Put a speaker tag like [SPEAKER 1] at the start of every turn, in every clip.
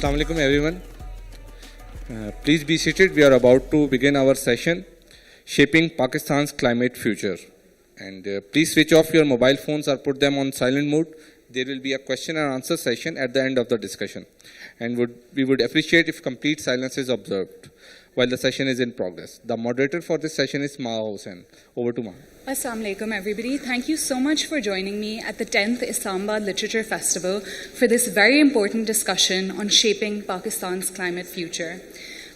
[SPEAKER 1] Assalamu alaikum everyone. Please be seated. We are about to begin our session, Shaping Pakistan's Climate Future. And please switch off your mobile phones or put them on silent mode. There will be a question and answer session at the end of the discussion. And we would appreciate if complete silence is observed while the session is in progress. The moderator for this session is Maha Hussain. Over to Maha.
[SPEAKER 2] Assalamu alaikum everybody. Thank you so much for joining me at the 10th Islamabad Literature Festival for this very important discussion on shaping Pakistan's climate future.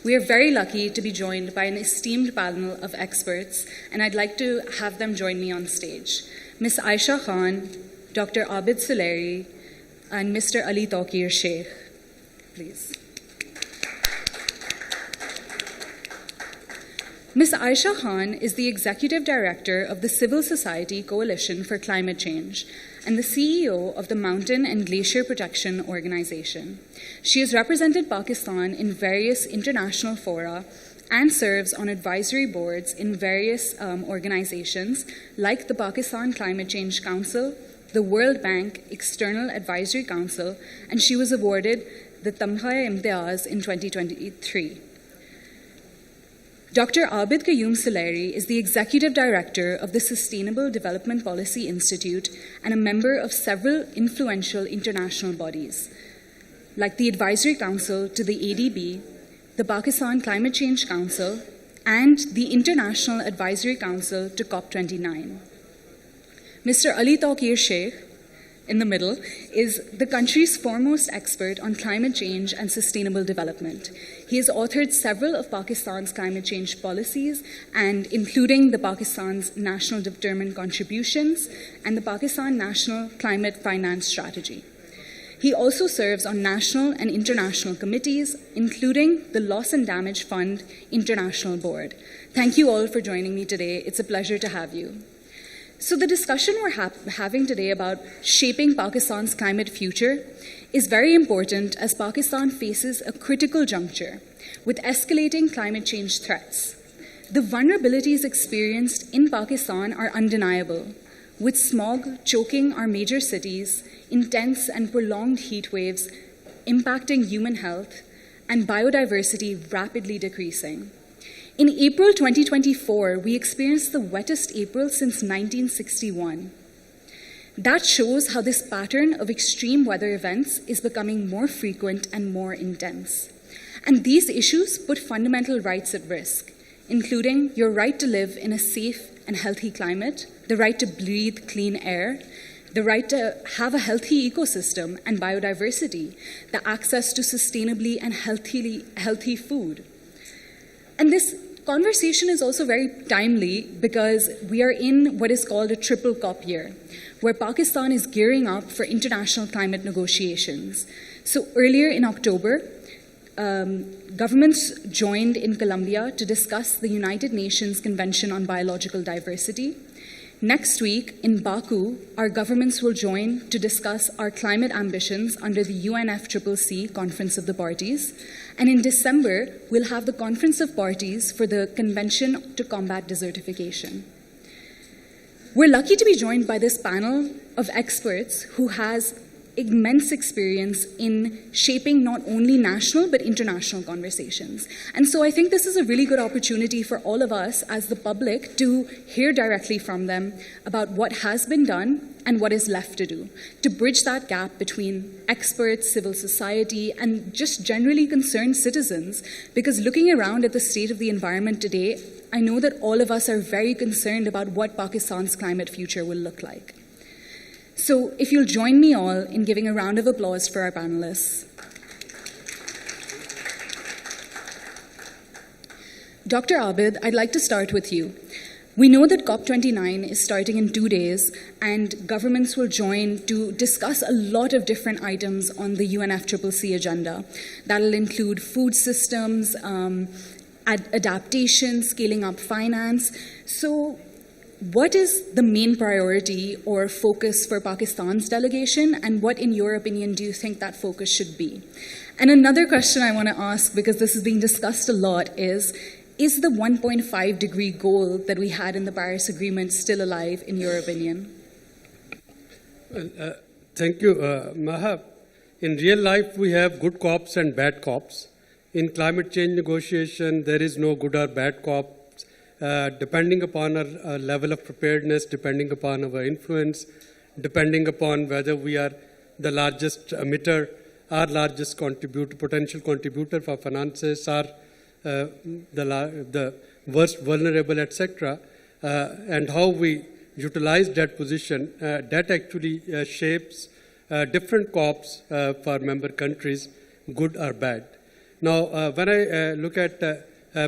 [SPEAKER 2] We are very lucky to be joined by an esteemed panel of experts, and I'd like to have them join me on stage. Ms. Aisha Khan, Dr. Abid Suleri, and Mr. Ali Tawqir Sheikh. Please. Ms. Aisha Khan is the Executive Director of the Civil Society Coalition for Climate Change and the CEO of the Mountain and Glacier Protection Organization. She has represented Pakistan in various international fora and serves on advisory boards in various organizations like the Pakistan Climate Change Council, the World Bank External Advisory Council, and she was awarded the Tamgha-e-Imtiaz in 2023. Dr. Abid Qayyum Suleri is the Executive Director of the Sustainable Development Policy Institute and a member of several influential international bodies, like the Advisory Council to the ADB, the Pakistan Climate Change Council, and the International Advisory Council to COP29. Mr. Ali Tawqir Sheikh, in the middle, is the country's foremost expert on climate change and sustainable development. He has authored several of Pakistan's climate change policies, and including the Pakistan's National Determined Contributions and the Pakistan National Climate Finance Strategy. He also serves on national and international committees, including the Loss and Damage Fund International Board. Thank you all for joining me today. It's a pleasure to have you. So the discussion we're having today about shaping Pakistan's climate future is very important as Pakistan faces a critical juncture with escalating climate change threats. The vulnerabilities experienced in Pakistan are undeniable, with smog choking our major cities, intense and prolonged heat waves impacting human health, and biodiversity rapidly decreasing. In April 2024, we experienced the wettest April since 1961. That shows how this pattern of extreme weather events is becoming more frequent and more intense. And these issues put fundamental rights at risk, including your right to live in a safe and healthy climate, the right to breathe clean air, the right to have a healthy ecosystem and biodiversity, the access to sustainably and healthy food. And this conversation is also very timely because we are in what is called a triple COP year, where Pakistan is gearing up for international climate negotiations. So earlier in October, governments joined in Colombia to discuss the United Nations Convention on Biological Diversity. Next week, in Baku, our governments will join to discuss our climate ambitions under the UNFCCC Conference of the Parties. And in December, we'll have the Conference of Parties for the Convention to Combat Desertification. We're lucky to be joined by this panel of experts who has immense experience in shaping not only national but international conversations. And so I think this is a really good opportunity for all of us as the public to hear directly from them about what has been done and what is left to do, to bridge that gap between experts, civil society, and just generally concerned citizens. Because looking around at the state of the environment today, I know that all of us are very concerned about what Pakistan's climate future will look like. So if you'll join me all in giving a round of applause for our panelists. Dr. Abid, I'd like to start with you. We know that COP29 is starting in 2 days, and governments will join to discuss a lot of different items on the UNFCCC agenda. That'll include food systems, adaptation, scaling up finance. So what is the main priority or focus for Pakistan's delegation, and what, in your opinion, do you think that focus should be? And another question I want to ask, because this is being discussed a lot, is the 1.5 degree goal that we had in the Paris Agreement still alive, in your opinion?
[SPEAKER 3] Thank you, Maha. in real life, we have good cops and bad cops. In climate change negotiation, there is no good or bad cops. Depending upon our level of preparedness, depending upon our influence, depending upon whether we are the largest emitter, our largest potential contributor for finances, or the worst vulnerable, etc., and how we utilize that position, that actually shapes different COPs for member countries, good or bad. Now, when I look at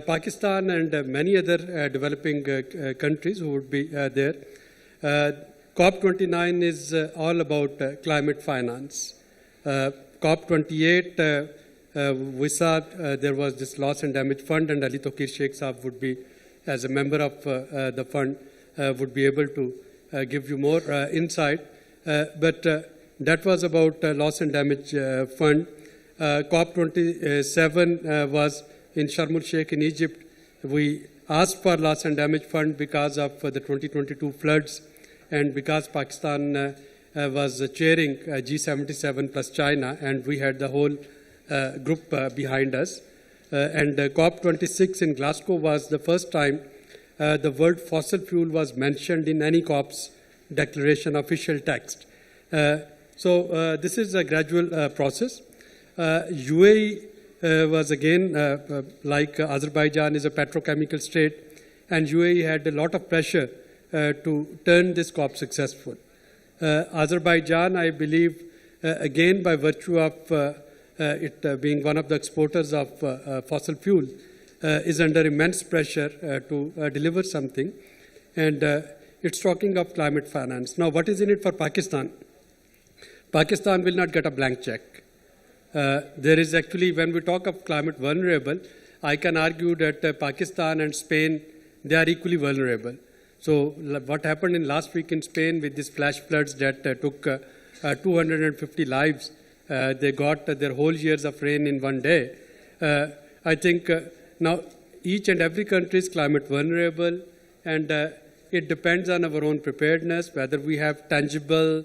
[SPEAKER 3] Pakistan and many other developing countries who would be there, COP29 is all about climate finance. COP28, we saw there was this loss and damage fund, and Ali Tokir Sheikh Saab would be, as a member of the fund, would be able to give you more insight. But that was about loss and damage fund. COP27 was in Sharm el-Sheikh in Egypt. We asked for loss and damage fund because of the 2022 floods, and because Pakistan was chairing G77 plus China, and we had the whole group behind us. And COP26 in Glasgow was the first time the word fossil fuel was mentioned in any COP's declaration official text. So this is a gradual process. UAE was again, like Azerbaijan is a petrochemical state, and UAE had a lot of pressure to turn this COP successful. Azerbaijan, I believe, again by virtue of it being one of the exporters of fossil fuel, is under immense pressure to deliver something, and it's talking of climate finance. Now, what is in it for Pakistan? Pakistan will not get a blank check. There is actually, when we talk of climate vulnerable, I can argue that Pakistan and Spain, they are equally vulnerable. So what happened in last week in Spain with these flash floods that took 250 lives, they got their whole years of rain in one day. I think now each and every country is climate vulnerable, and it depends on our own preparedness, whether we have tangible,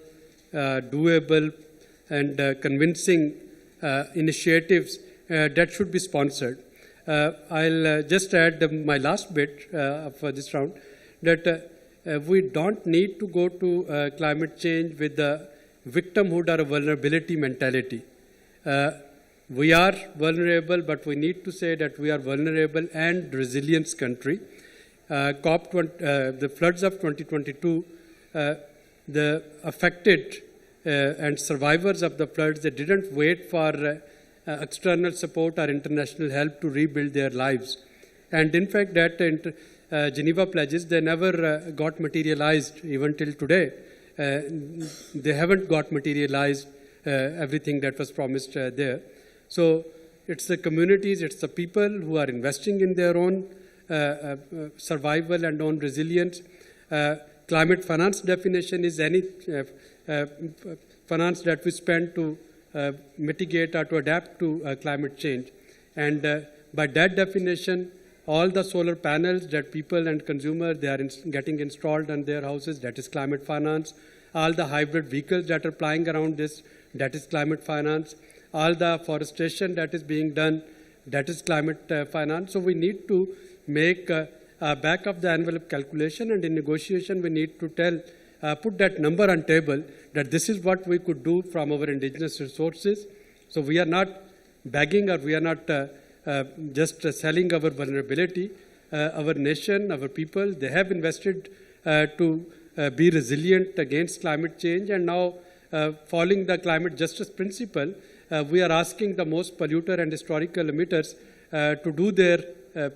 [SPEAKER 3] doable, and convincing initiatives that should be sponsored. I'll just add my last bit for this round, that we don't need to go to climate change with the victimhood or a vulnerability mentality. We are vulnerable, but we need to say that we are vulnerable and resilient country. The floods of 2022, the affected and survivors of the floods, they didn't wait for external support or international help to rebuild their lives. And in fact, that Geneva pledges, they never got materialized even till today. They haven't got materialized everything that was promised there. So it's the communities, it's the people who are investing in their own survival and own resilience. Climate finance definition is any finance that we spend to mitigate or to adapt to climate change. And by that definition, all the solar panels that people and consumers, they are getting installed on their houses, that is climate finance. All the hybrid vehicles that are flying around this, that is climate finance. All the forestation that is being done, that is climate finance. So we need to make a back of the envelope calculation, and in negotiation we need to put that number on table, that this is what we could do from our indigenous resources. So we are not begging, or we are not just selling our vulnerability. Our nation, our people, they have invested to be resilient against climate change, and now following the climate justice principle, we are asking the most polluter and historical emitters to do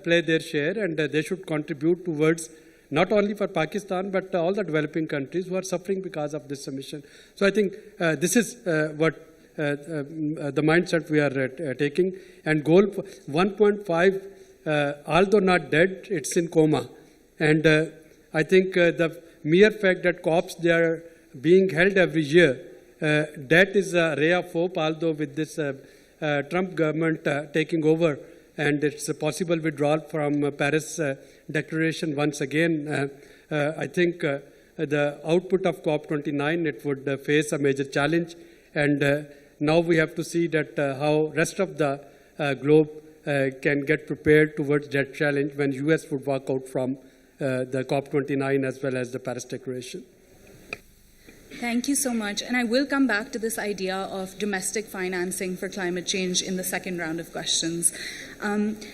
[SPEAKER 3] play their share, and they should contribute towards not only for Pakistan, but all the developing countries who are suffering because of this emission. So I think this is what the mindset we are taking. And goal 1.5, although not dead, it's in coma. And I think the mere fact that COPs, they are being held every year, that is a ray of hope, although with this Trump government taking over, and it's a possible withdrawal from Paris Declaration once again. I think the output of COP29, it would face a major challenge, and Now we have to see that how rest of the globe can get prepared towards that challenge when US would walk out from the COP29 as well as the Paris Declaration.
[SPEAKER 2] Thank you so much. And I will come back to this idea of domestic financing for climate change in the second round of questions.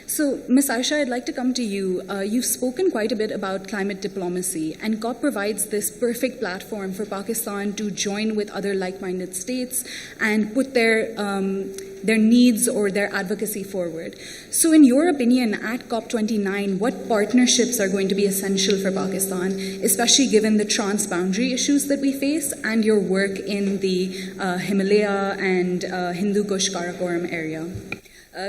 [SPEAKER 2] So, Ms. Aisha, I'd like to come to you. You've spoken quite a bit about climate diplomacy, and COP provides this perfect platform for Pakistan to join with other like-minded states and put their needs or their advocacy forward. So in your opinion, at COP29, what partnerships are going to be essential for Pakistan, especially given the transboundary issues that we face and your work in the Himalaya and Hindu Kush Karakoram area?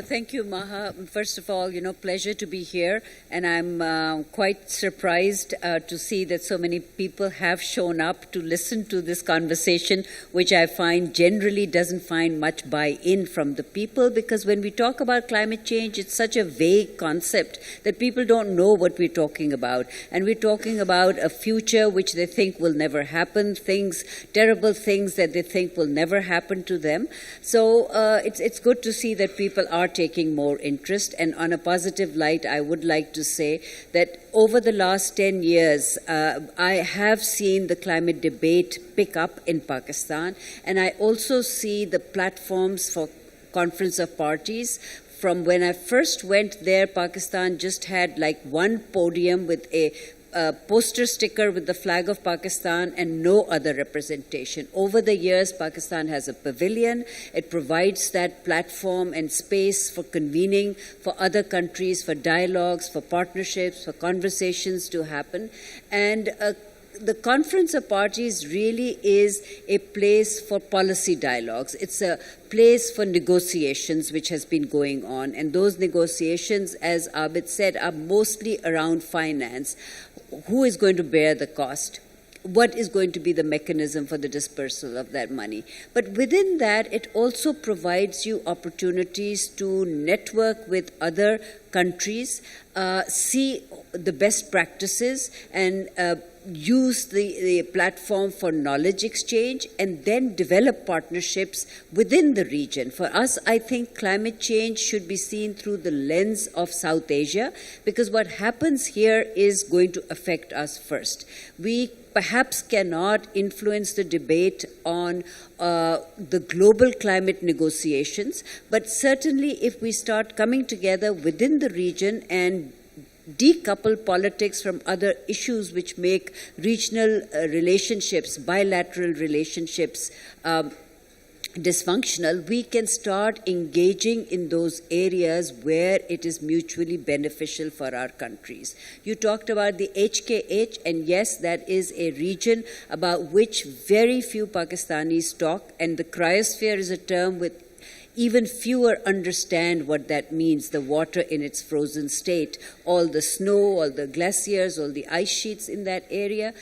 [SPEAKER 4] Thank you, Maha. First of all, pleasure to be here, and I'm quite surprised to see that so many people have shown up to listen to this conversation, which I find generally doesn't find much buy-in from the people, because when we talk about climate change, it's such a vague concept that people don't know what we're talking about. And we're talking about a future which they think will never happen, terrible things that they think will never happen to them. So it's good to see that people are taking more interest. And on a positive light, I would like to say that over the last 10 years, I have seen the climate debate pick up in Pakistan, and I also see the platforms for Conference of Parties. From when I first went there, Pakistan just had like one podium with a poster sticker with the flag of Pakistan and no other representation. Over the years, Pakistan has a pavilion. It provides that platform and space for convening for other countries, for dialogues, for partnerships, for conversations to happen. And the Conference of Parties really is a place for policy dialogues. It's a place for negotiations which has been going on. And those negotiations, as Abid said, are mostly around finance. Who is going to bear the cost? What is going to be the mechanism for the dispersal of that money? But within that, it also provides you opportunities to network with other countries, see the best practices, and use the platform for knowledge exchange, and then develop partnerships within the region. For us, I think climate change should be seen through the lens of South Asia, because what happens here is going to affect us first. We perhaps cannot influence the debate on the global climate negotiations, but certainly if we start coming together within the region and decouple politics from other issues which make regional relationships, bilateral relationships, dysfunctional, we can start engaging in those areas where it is mutually beneficial for our countries. You talked about the HKH, and yes, that is a region about which very few Pakistanis talk, and the cryosphere is a term with even fewer understand what that means, the water in its frozen state, all the snow, all the glaciers, all the ice sheets in that area.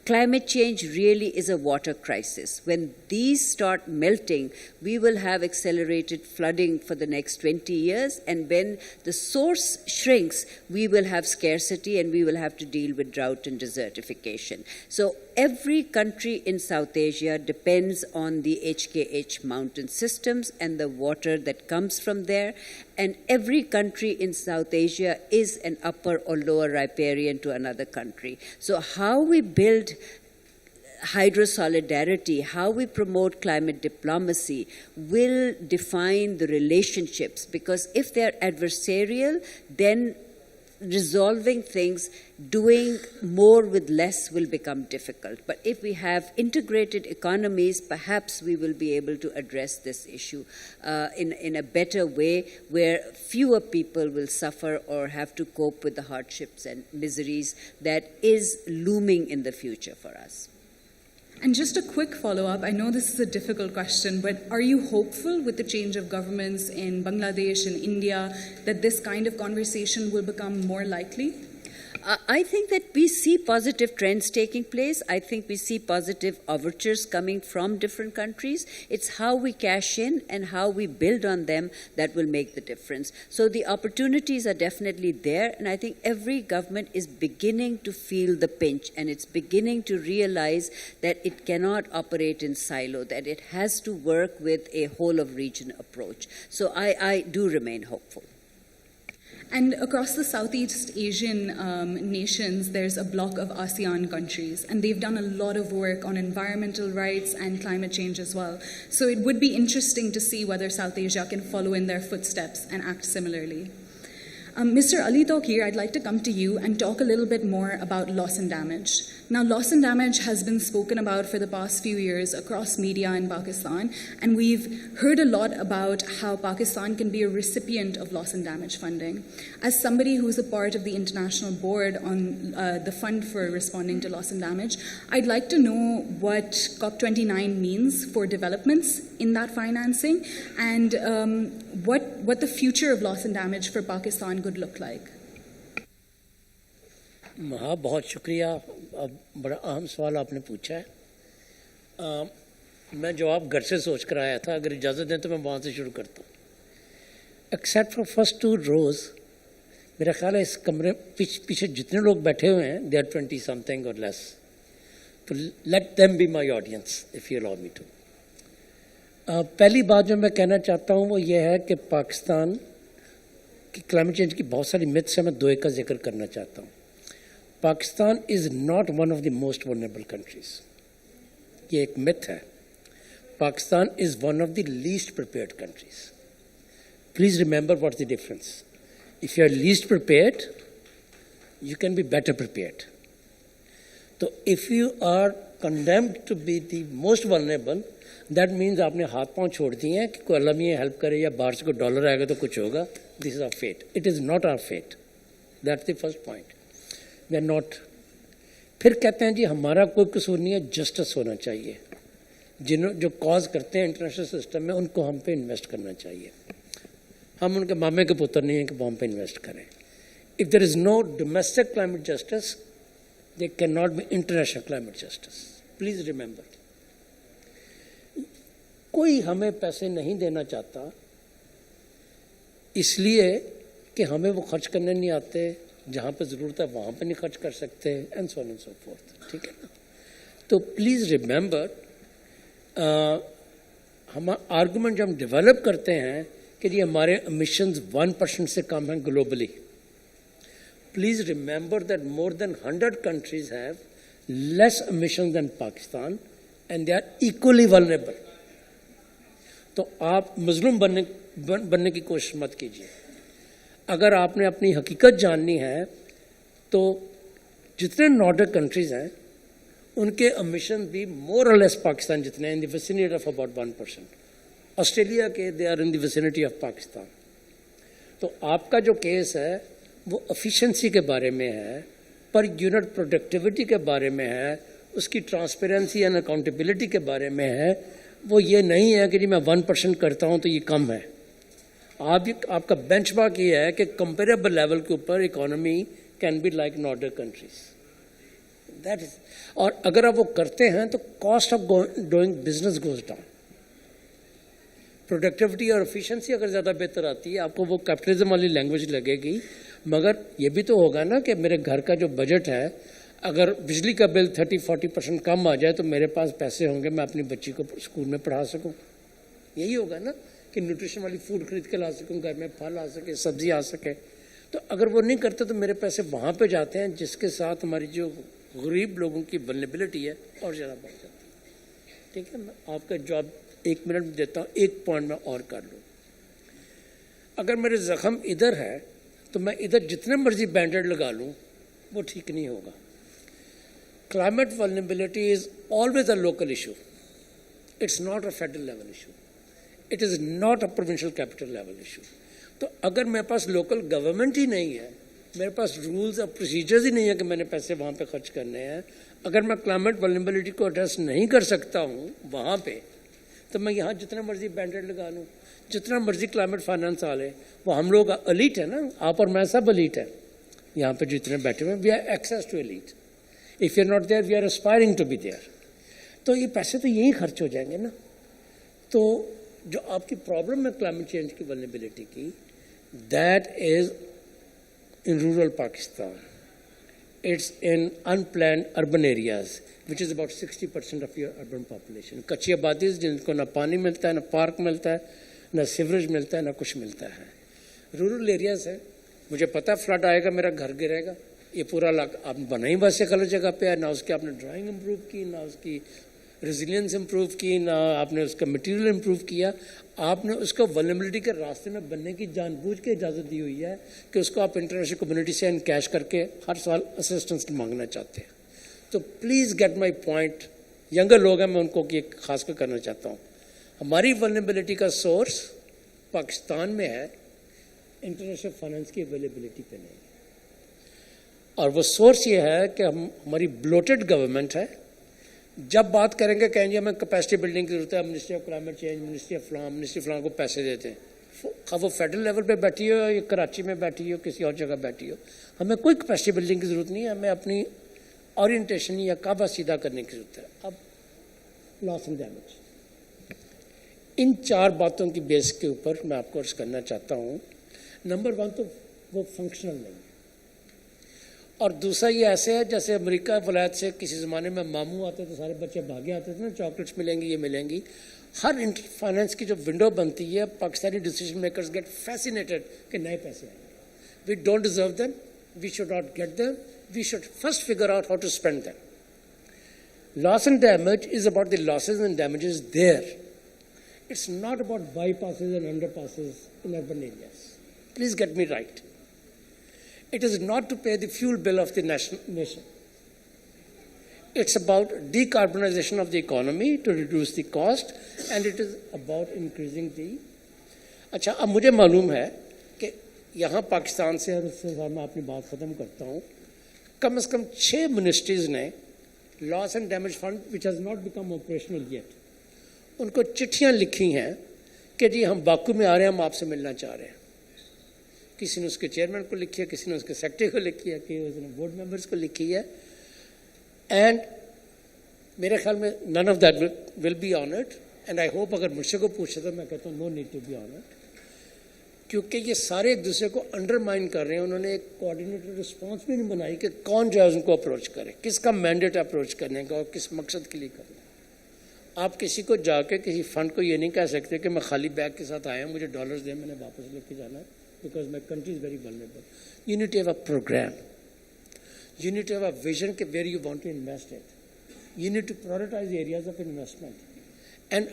[SPEAKER 4] Climate change really is a water crisis. When these start melting, we will have accelerated flooding for the next 20 years, and when the source shrinks, we will have scarcity and we will have to deal with drought and desertification. So every country in South Asia depends on the HKH mountain systems and the water that comes from there, and every country in South Asia is an upper or lower riparian to another country. So how we build hydro-solidarity, how we promote climate diplomacy will define the relationships, because if they're adversarial, then resolving things, doing more with less will become difficult. But if we have integrated economies, perhaps we will be able to address this issue in a better way, where fewer people will suffer or have to cope with the hardships and miseries that is looming in the future for us.
[SPEAKER 2] And just a quick follow-up, I know this is a difficult question, but are you hopeful with the change of governments in Bangladesh and India that this kind of conversation will become more likely?
[SPEAKER 4] I think that we see positive trends taking place. I think we see positive overtures coming from different countries. It's how we cash in and how we build on them that will make the difference. So the opportunities are definitely there, and I think every government is beginning to feel the pinch, and it's beginning to realize that it cannot operate in silo, that it has to work with a whole of region approach. So I do remain hopeful.
[SPEAKER 2] And across the Southeast Asian nations, there's a bloc of ASEAN countries, and they've done a lot of work on environmental rights and climate change as well. So it would be interesting to see whether South Asia can follow in their footsteps and act similarly. Mr. Ali Tawqir, I'd like to come to you and talk a little bit more about loss and damage. Now, loss and damage has been spoken about for the past few years across media in Pakistan, and we've heard a lot about how Pakistan can be a recipient of loss and damage funding. As somebody who's a part of the international board on the Fund for Responding to Loss and Damage, I'd like to know what COP29 means for developments in that financing, and what the future of loss and damage for Pakistan could look like.
[SPEAKER 5] مہا بہت شکریہ. بڑا اہم سوال آپ نے پوچھا ہے. میں جواب گھر سے سوچ کر آیا تھا, اگر اجازت دیں تو میں وہاں سے شروع کرتا ہوں. ایکسیپٹ فار فرسٹ 2 rows, میرا خیال ہے اس کمرے پیچھے جتنے لوگ بیٹھے ہوئے ہیں, دے آر 20 something اور لیس. تو let them be my audience if you allow me to. پہلی بات جو میں کہنا چاہتا ہوں وہ یہ ہے کہ پاکستان کی کلائمیٹ چینج کی بہت ساری متس ہیں, میں 2 کا ذکر کرنا چاہتا ہوں. Pakistan is not one of the most vulnerable countries. یہ ایک مت ہے. Pakistan is one of the least prepared countries. Please remember what the difference. If you are least prepared, you can be better prepared. تو if you are condemned to be the most vulnerable, that means آپ نے ہاتھ پاؤں چھوڑ دیے ہیں کہ کوئی اللہ میاں ہیلپ کرے یا باہر سے کوئی ڈالر آئے گا تو کچھ ہوگا. This is our fate. It is not our fate. That's the first point. We are not. پھر کہتے ہیں جی ہمارا کوئی قصور نہیں ہے, جسٹس ہونا چاہیے. جو کاز کرتے ہیں انٹرنیشنل سسٹم میں, ان کو ہم پہ انویسٹ کرنا چاہیے. ہم ان کے مامے کے پتر نہیں ہیں کہ وہ ہم پہ انویسٹ کریں. If there is no domestic climate justice, there cannot be international climate justice. Please remember. کوئی ہمیں پیسے نہیں دینا چاہتا اس لیے کہ ہمیں وہ خرچ کرنے نہیں آتے, جہاں پہ ضرورت ہے وہاں پہ نہیں خرچ کر سکتے, and so on and so forth. ٹھیک ہے نا. تو پلیز ریمبر, ہم آرگومنٹ جو ہم ڈیولپ کرتے ہیں کہ جی ہمارے امیشنز 1% سے کم ہیں globally. Please remember that more than 100 countries have less emissions than Pakistan, and they are equally vulnerable. تو آپ مظلوم بننے کی کوشش مت کیجیے. اگر آپ نے اپنی حقیقت جاننی ہے تو جتنے نارڈک کنٹریز ہیں ان کے امیشن بھی مور اور لیس پاکستان جتنے ہیں, in the vicinity of about 1%. Australia کے they are in the vicinity of Pakistan. تو آپ کا جو کیس ہے وہ افیشنسی کے بارے میں ہے, پر یونٹ پروڈکٹیوٹی کے بارے میں ہے, اس کی ٹرانسپیرنسی اینڈ اکاؤنٹیبلٹی کے بارے میں ہے. وہ یہ نہیں ہے کہ جی میں 1% کرتا ہوں تو یہ کم ہے. آپ کا بینچ مارک یہ ہے کہ کمپیریبل لیول کے اوپر economy can be like Nordic countries. That is. اور اگر آپ وہ کرتے ہیں تو cost of doing business goes down. Productivity اور ایفیشنسی اگر زیادہ بہتر آتی ہے, آپ کو وہ کیپٹلزم والی لینگویج لگے گی, مگر یہ بھی تو ہوگا نا کہ میرے گھر کا جو بجٹ ہے, اگر بجلی کا بل 30-40% کم آ جائے تو میرے پاس پیسے ہوں گے, میں اپنی بچی کو اسکول میں پڑھا سکوں. یہی ہوگا نا کہ نیوٹریشن والی فوڈ خرید کے لا سکوں, گھر میں پھل آ سکے, سبزی آ سکے. تو اگر وہ نہیں کرتے تو میرے پیسے وہاں پہ جاتے ہیں, جس کے ساتھ ہماری جو غریب لوگوں کی ولنریبلٹی ہے اور زیادہ بڑھ جاتی ہے. ٹھیک ہے, میں آپ کا جواب 1 منٹ دیتا ہوں, 1 پوائنٹ میں اور کر لوں. اگر میرے زخم ادھر ہے تو میں ادھر جتنے مرضی بینڈیڈ لگا لوں وہ ٹھیک نہیں ہوگا. Climate vulnerability is always a local issue. It's not a federal level issue. It is not a provincial capital level issue. تو اگر میرے پاس لوکل گورنمنٹ ہی نہیں ہے, میرے پاس رولز اور پروسیجرز ہی نہیں ہے کہ میں نے پیسے وہاں پہ خرچ کرنے ہیں, اگر میں کلائمیٹ ولنریبلٹی کو ایڈریس نہیں کر سکتا ہوں وہاں پہ, تو میں یہاں جتنا مرضی بینڈیڈ لگا لوں, جتنا مرضی کلائمیٹ فائنانس آ لے. وہ ہم لوگ ایلیٹ ہے نا, آپ اور میں سب ایلیٹ ہے. यहाँ पे जितने बैठे हुए हैं, we are access to elite. If you are not there, we are aspiring to be there. तो ये पैसे तो यही खर्च हो जाएंगे ना. तो जो आपकी प्रॉब्लम है क्लाइमेट चेंज की वल्नरेबिलिटी की, that is in rural Pakistan. It's in unplanned urban areas, which is about 60% of your urban population. कच्ची आबादी जिनको ना पानी मिलता है, ना पार्क मिलता है, ना सीवरेज मिलता है, ना कुछ मिलता है. रूरल एरियाज है. मुझे पता है फ्लड आएगा, मेरा घर गिरेगा. ये पूरा आपने बनाई बस एक गलत जगह पे है. ना उसकी आपने ड्राइंग इम्प्रूव की, ना उसकी रेजिलियंस इम्प्रूव की, ना आपने उसका मटेरियल इम्प्रूव किया. आपने उसको वल्नरेबिलिटी के रास्ते में बनने की जानबूझ के इजाज़त दी हुई है कि उसको आप इंटरनेशनल कम्युनिटी से एनकैश करके हर साल असिस्टेंस मांगना चाहते हैं. तो please get my point. Younger लोग हैं, मैं उनको ये खास कर करना चाहता हूँ. हमारी वल्नरेबिलिटी का सोर्स पाकिस्तान में है, इंटरनेशनल फाइनेंस की अवेलेबिलिटी पे नहीं. और वो सोर्स ये है कि हमारी ब्लोटेड गवर्नमेंट है. जब बात करेंगे कहेंगे हमें कैपेसिटी बिल्डिंग की जरूरत है, ministry of climate change, ministry फ्लाम को पैसे देते हैं. वो फेडरल लेवल पे बैठी हो या कराची में बैठी हो, किसी और जगह बैठी हो, हमें कोई कैपेसिटी बिल्डिंग की जरूरत नहीं है. हमें अपनी ओरिएंटेशन या काबा सीधा करने की जरूरत है. अब लॉस एंड डैमेज, इन 4 बातों की बेस के ऊपर मैं आपको अर्ज करना चाहता हूँ. नंबर 1 तो वो फंक्शनल नहीं है. और दूसरा ये ऐसे है जैसे अमेरिका वलायत से किसी ज़माने में मामू आते तो सारे बच्चे भागे आते थे ना, चॉकलेट्स मिलेंगी, ये मिलेंगी. हर इंटर फाइनेंस की जो विंडो बनती है, Pakistani decision makers get fascinated कि नए पैसे आएंगे. We don't deserve them, we should not get them, we should first figure out how to spend them. Loss and damage is about the losses and damages there. It's not about bypasses and underpasses in urban areas. Please get me right. It is not to pay the fuel bill of the nation. It's about decarbonization of the economy to reduce the cost, and it is about increasing the. अच्छा, अब मुझे मालूम है कि यहाँ पाकिस्तान से, और उससे मैं अपनी बात ख़त्म करता हूँ, कम से कम 6 मिनिस्ट्रीज़ ने loss and damage fund which has not become operational yet, उनको चिट्ठियाँ लिखी हैं कि जी हम बाकू में आ रहे हैं, हम आपसे मिलना चाह रहे हैं. किसी ने उसके चेयरमैन को लिखी है, किसी ने उसके सेक्रेटरी को लिखी है, किसी ने बोर्ड मेंबर्स को लिखी है. एंड मेरे ख्याल में none of that will be honoured. And I hope अगर मुझसे को पूछे तो मैं कहता हूँ no need to be honoured, क्योंकि ये सारे एक दूसरे को अंडरमाइन कर रहे हैं. उन्होंने एक कोऑर्डिनेटेड रिस्पॉन्स भी नहीं बनाई कि कौन जो है उनको अप्रोच करे, किसका मैंडेट अप्रोच करने का और किस मकसद के लिए करना. आप किसी को जाके किसी फंड को ये नहीं कह सकते कि मैं खाली बैग के साथ आया हूँ, मुझे डॉलर्स दे, मैंने वापस लेके जाना है, because my country is very vulnerable. You need to have a program. You need to have a vision कि where you want to invest it. You need to prioritize areas of investment. And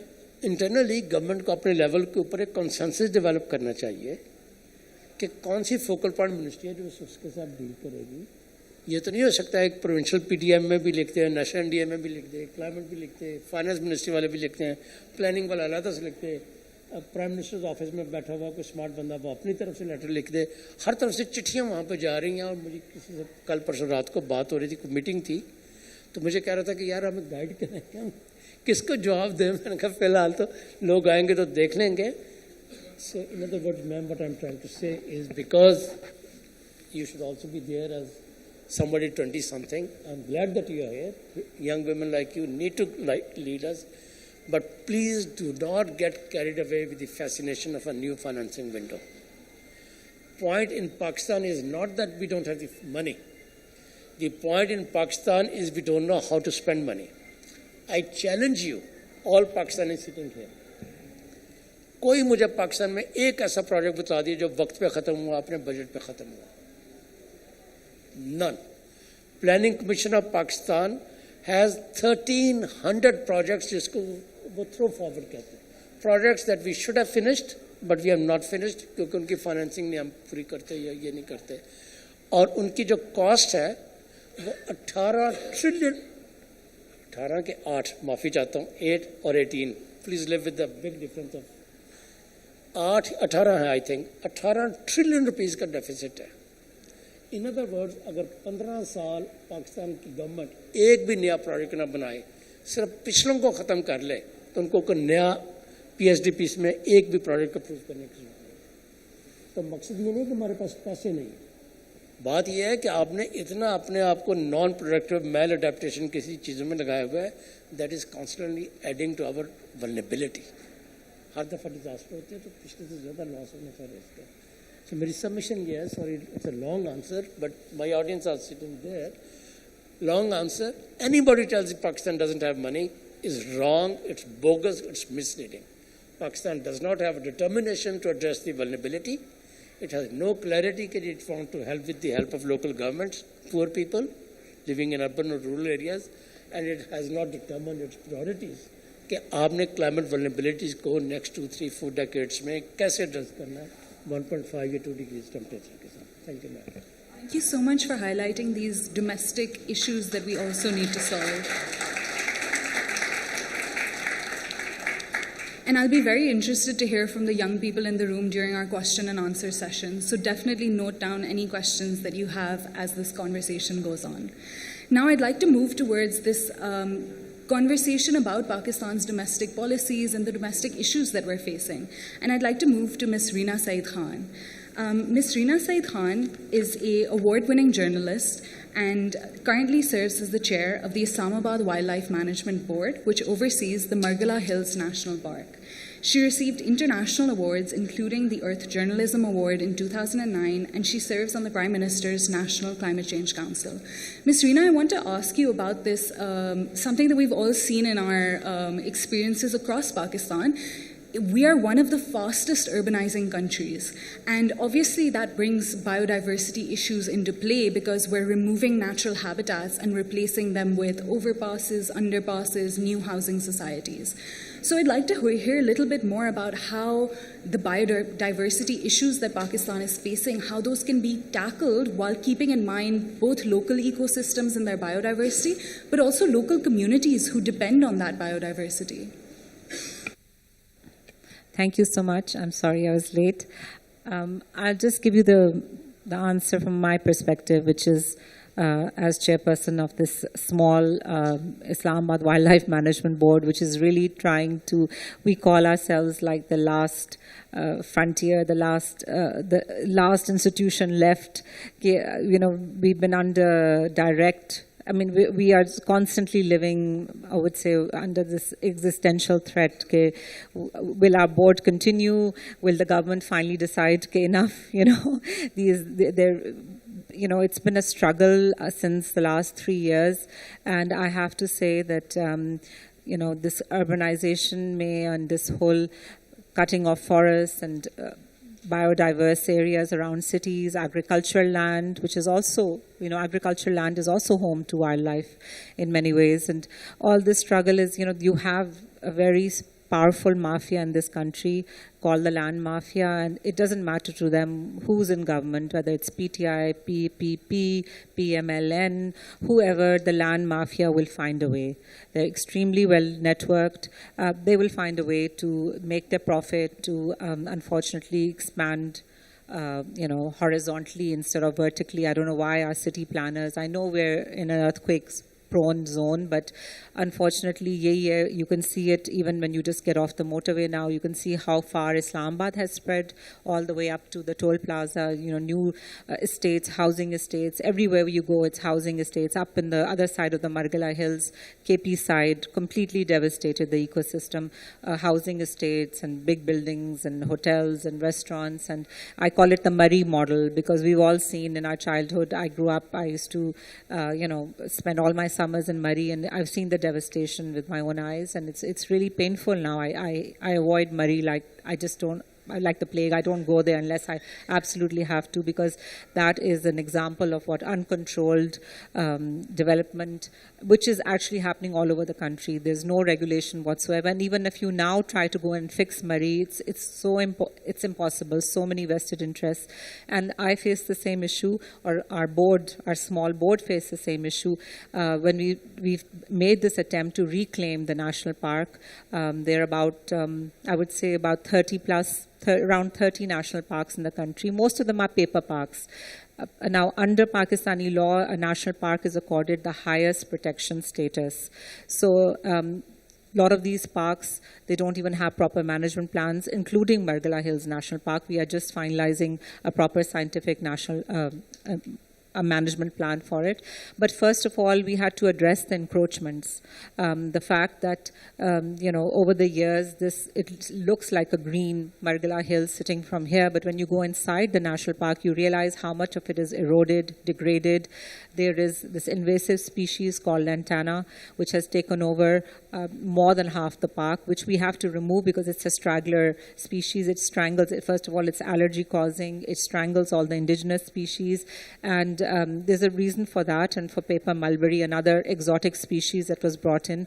[SPEAKER 5] internally government को अपने level के ऊपर एक consensus develop करना चाहिए कि कौन सी focal point ministry है जो उसके साथ डील करेगी. ये तो नहीं हो सकता है एक प्रोविंशियल PDM में भी लिखते हैं, नेशनल NDA में भी लिखते हैं, क्लाइमेट भी लिखते हैं, फाइनेंस मिनिस्ट्री वाले भी लिखते हैं, प्लानिंग वाला अलग से लिखते हैं. प्राइम मिनिस्टर ऑफिस में बैठा हुआ कोई स्मार्ट बंदा वो अपनी तरफ से लेटर लिख दे. हर तरफ से चिट्ठियाँ वहाँ पे जा रही हैं. और मुझे किसी से कल परसों रात को बात हो रही थी, कोई मीटिंग थी, तो मुझे कह रहा था कि यार हमें गाइड करें, क्या किसको जवाब दें. मैंने कहा फिलहाल तो लोग आएंगे तो देख लेंगे. So in other words ma'am, what I am trying to say is because you should also be there as somebody 20 something. I'm glad that you are here. Young women like you need to lead us. But please do not get carried away with the fascination of a new financing window. Point in Pakistan is not that we don't have the money. The point in Pakistan is we don't know how to spend money. I challenge you, all Pakistanis sitting here. कोई मुझे पाकिस्तान में एक ऐसा project बता दिए जो वक्त पे ख़त्म हुआ, अपने बजट पे ख़त्म हुआ. None. Planning Commission of Pakistan has 1300 projects जिसको वो थ्रो फॉरवर्ड कहते हैं. Projects that we should have finished but we have not finished क्योंकि उनकी फाइनेंसिंग नहीं हम पूरी करते या ये नहीं करते. और उनकी जो कॉस्ट है वो 18 ट्रिलियन, 18 के 8, माफ़ी चाहता हूँ, 8 और 18, please live with the big difference of 18 है आई थिंक. 18 ट्रिलियन रुपीज़ का डेफिसिट है. इन अदर वर्ड्स, अगर 15 साल पाकिस्तान की गवर्नमेंट एक भी नया प्रोजेक्ट ना बनाए, सिर्फ पिछलों को ख़त्म कर ले, तो उनको कोई नया PSDPs में एक भी प्रोजेक्ट अप्रूव करने की जरूरत नहीं. तो मकसद ये नहीं कि हमारे पास पैसे नहीं है. بات یہ ہے کہ آپ نے اتنا اپنے آپ کو نان پروڈکٹیو میل اڈیپٹیشن کسی چیزوں میں لگایا ہوا ہے that is constantly adding to our vulnerability. ہر دفعہ ڈیزاسٹر ہوتے ہیں تو پچھلے سے زیادہ لاس ہونے کا رسک ہے. سو میری سبمیشن یہ ہے, sorry it's a long answer but my audience are sitting there. Long answer, anybody tells you Pakistan doesn't have money is wrong, it's bogus, it's misleading. Pakistan does not have a determination to address the vulnerability. It has no clarity that it wants to help with the help of local governments, poor people living in urban or rural areas, and it has not determined its priorities. کہ آپ نے climate vulnerabilities کو next 2, 3, 4 decades میں کیسے address کرنا ہے 1.5 یا 2 degrees temperature کے ساتھ. Thank you, ma'am.
[SPEAKER 2] Thank you so much for highlighting these domestic issues that we also need to solve. And I'll be very interested to hear from the young people in the room during our question and answer session. So definitely note down any questions that you have as this conversation goes on. Now I'd like to move towards this conversation about Pakistan's domestic policies and the domestic issues that we're facing. And I'd like to move to Ms. Reena Saeed Khan. Ms. Reena Saeed Khan is an award-winning journalist and currently serves as the chair of the Islamabad Wildlife Management Board, which oversees the Margala Hills National Park. She received international awards, including the Earth Journalism Award in 2009, and she serves on the Prime Minister's National Climate Change Council. Ms. Reena, I want to ask you about this, something that we've all seen in our experiences across Pakistan. We are one of the fastest urbanizing countries, and obviously that brings biodiversity issues into play because we're removing natural habitats and replacing them with overpasses, underpasses, new housing societies. So I'd like to hear a little bit more about how the biodiversity issues that Pakistan is facing, how those can be tackled while keeping in mind both local ecosystems and their biodiversity, but also local communities who depend on that biodiversity.
[SPEAKER 6] Thank you so much. I'm sorry I was late. I'll just give you the answer from my perspective, which is as chairperson of this small Islamabad Wildlife Management Board, which is really trying to, we call ourselves like the last frontier, the last institution left. You know, we've been under direct, I mean, we are constantly living, I would say, under this existential threat. Will our board continue? Will the government finally decide enough? You know, it's been a struggle since the last 3 years, and I have to say that this urbanization and this whole cutting of forests and biodiverse areas around cities, agricultural land, which is also, agricultural land is also home to wildlife in many ways. And all this struggle is, you have a very powerful mafia in this country called the land mafia, and it doesn't matter to them who's in government, whether it's PTI, PPP, PMLN, whoever, the land mafia will find a way. They're extremely well networked. They will find a way to make their profit, to unfortunately expand horizontally instead of vertically. I don't know why our city planners, I know we're in an earthquake-prone zone, but unfortunately, you can see it even when you just get off the motorway now. You can see how far Islamabad has spread all the way up to the toll plaza, new estates, housing estates. Everywhere you go, it's housing estates. Up in the other side of the Margala Hills, KP side, completely devastated the ecosystem. Housing estates and big buildings and hotels and restaurants. And I call it the Murray model because we've all seen in our childhood. I grew up, I used to, spend all my summers in Murray, and I've seen the devastation with my own eyes, and it's really painful now. I avoid Murray like like the plague. I don't go there unless I absolutely have to, because that is an example of what uncontrolled development, which is actually happening all over the country. There's no regulation whatsoever, and even if you now try to go and fix Murray, it's impossible. So many vested interests, and I face the same issue, or our small board faced the same issue when we've made this attempt to reclaim the national park. There are about I would say about 30 plus. Around 30 national parks in the country. Most of them are paper parks. Now, under Pakistani law, a national park is accorded the highest protection status. So, a lot of these parks, they don't even have proper management plans, including Margala Hills National Park. We are just finalizing a proper scientific national a management plan for it. But first of all, we had to address the encroachments. The fact that, over the years, it looks like a green Margala Hill sitting from here, but when you go inside the national park, you realize how much of it is eroded, degraded. There is this invasive species called lantana, which has taken over more than half the park, which we have to remove because it's a straggler species. It strangles, first of all, it's allergy causing, it strangles all the indigenous species, and there's a reason for that, and for paper mulberry, another exotic species that was brought in.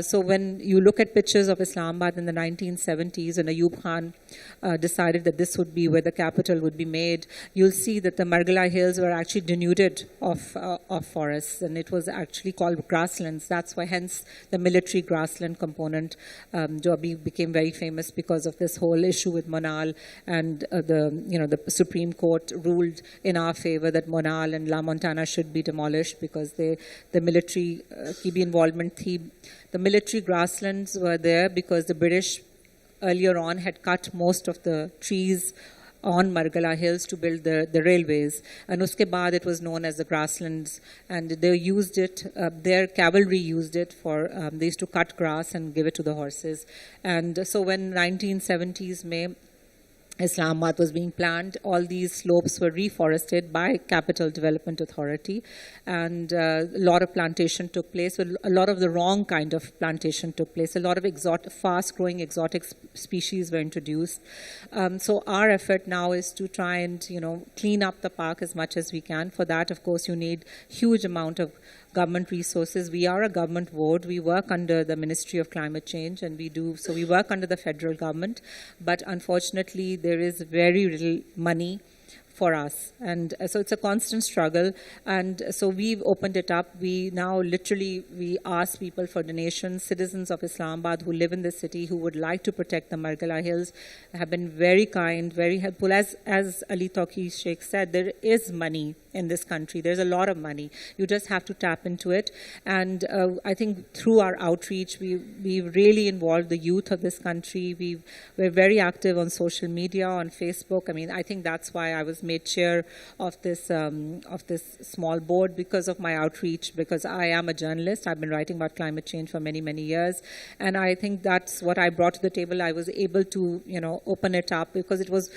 [SPEAKER 6] So when you look at pictures of Islamabad in the 1970s, and Ayub Khan decided that this would be where the capital would be made, you'll see that the Margala Hills were actually denuded of forests, and it was actually called grasslands. That's why, hence, the military grassland component, jo abhi became very famous because of this whole issue with Monal, and the Supreme Court ruled in our favor that Monal and La Montana should be demolished because the military ki bhi involvement thi. The military grasslands were there because the British earlier on had cut most of the trees on Margala Hills to build the railways. And uske baad it was known as the grasslands, and they used it, their cavalry used it for, they used to cut grass and give it to the horses. And so when 1970s May, Islamabad was being planned, all these slopes were reforested by Capital Development Authority, and a lot of plantation took place. A lot of the wrong kind of plantation took place. A lot of fast-growing exotic species were introduced. So our effort now is to try and clean up the park as much as we can. For that, of course, you need huge amount of government resources. We are a government board. We work under the Ministry of Climate Change, and we work under the federal government. But unfortunately, there is very little money for us. And so it's a constant struggle. And so we've opened it up. We now we ask people for donations. Citizens of Islamabad who live in the city who would like to protect the Margala Hills have been very kind, very helpful. As Ali Tauqi Sheikh said, there is money in this country. There's a lot of money. You just have to tap into it. And I think through our outreach, we've really involved the youth of this country. We're very active on social media, on Facebook. I mean, I think that's why I was made chair of this small board, because of my outreach, because I am a journalist. I've been writing about climate change for many, many years. And I think that's what I brought to the table. I was able to, open it up because it was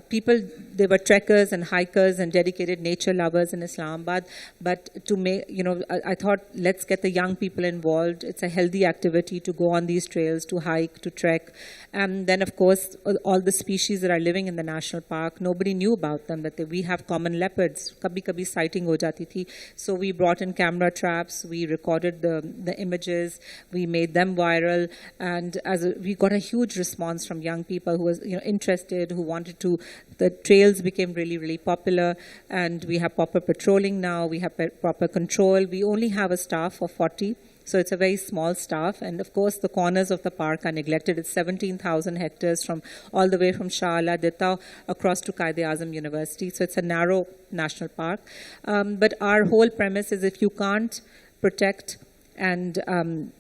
[SPEAKER 6] people, they were trekkers and hikers and dedicated nature lovers in Islamabad. But to make, I thought, let's get the young people involved. It's a healthy activity to go on these trails, to hike, to trek. And then, of course, all the species that are living in the national park, nobody knew about them, that we have common leopards. Kabhi sighting ho jati thi. So we brought in camera traps, we recorded the images, we made them viral, and we got a huge response from young people who was interested, who wanted to. The trails became really, really popular, and we have proper patrolling now, we have proper control. We only have a staff of 40. So it's a very small staff, and of course the corners of the park are neglected. It's 17,000 hectares from all the way from Shah Ala Ditta across to Quaid-e-Azam University. So it's a narrow national park. But our whole premise is, if you can't protect and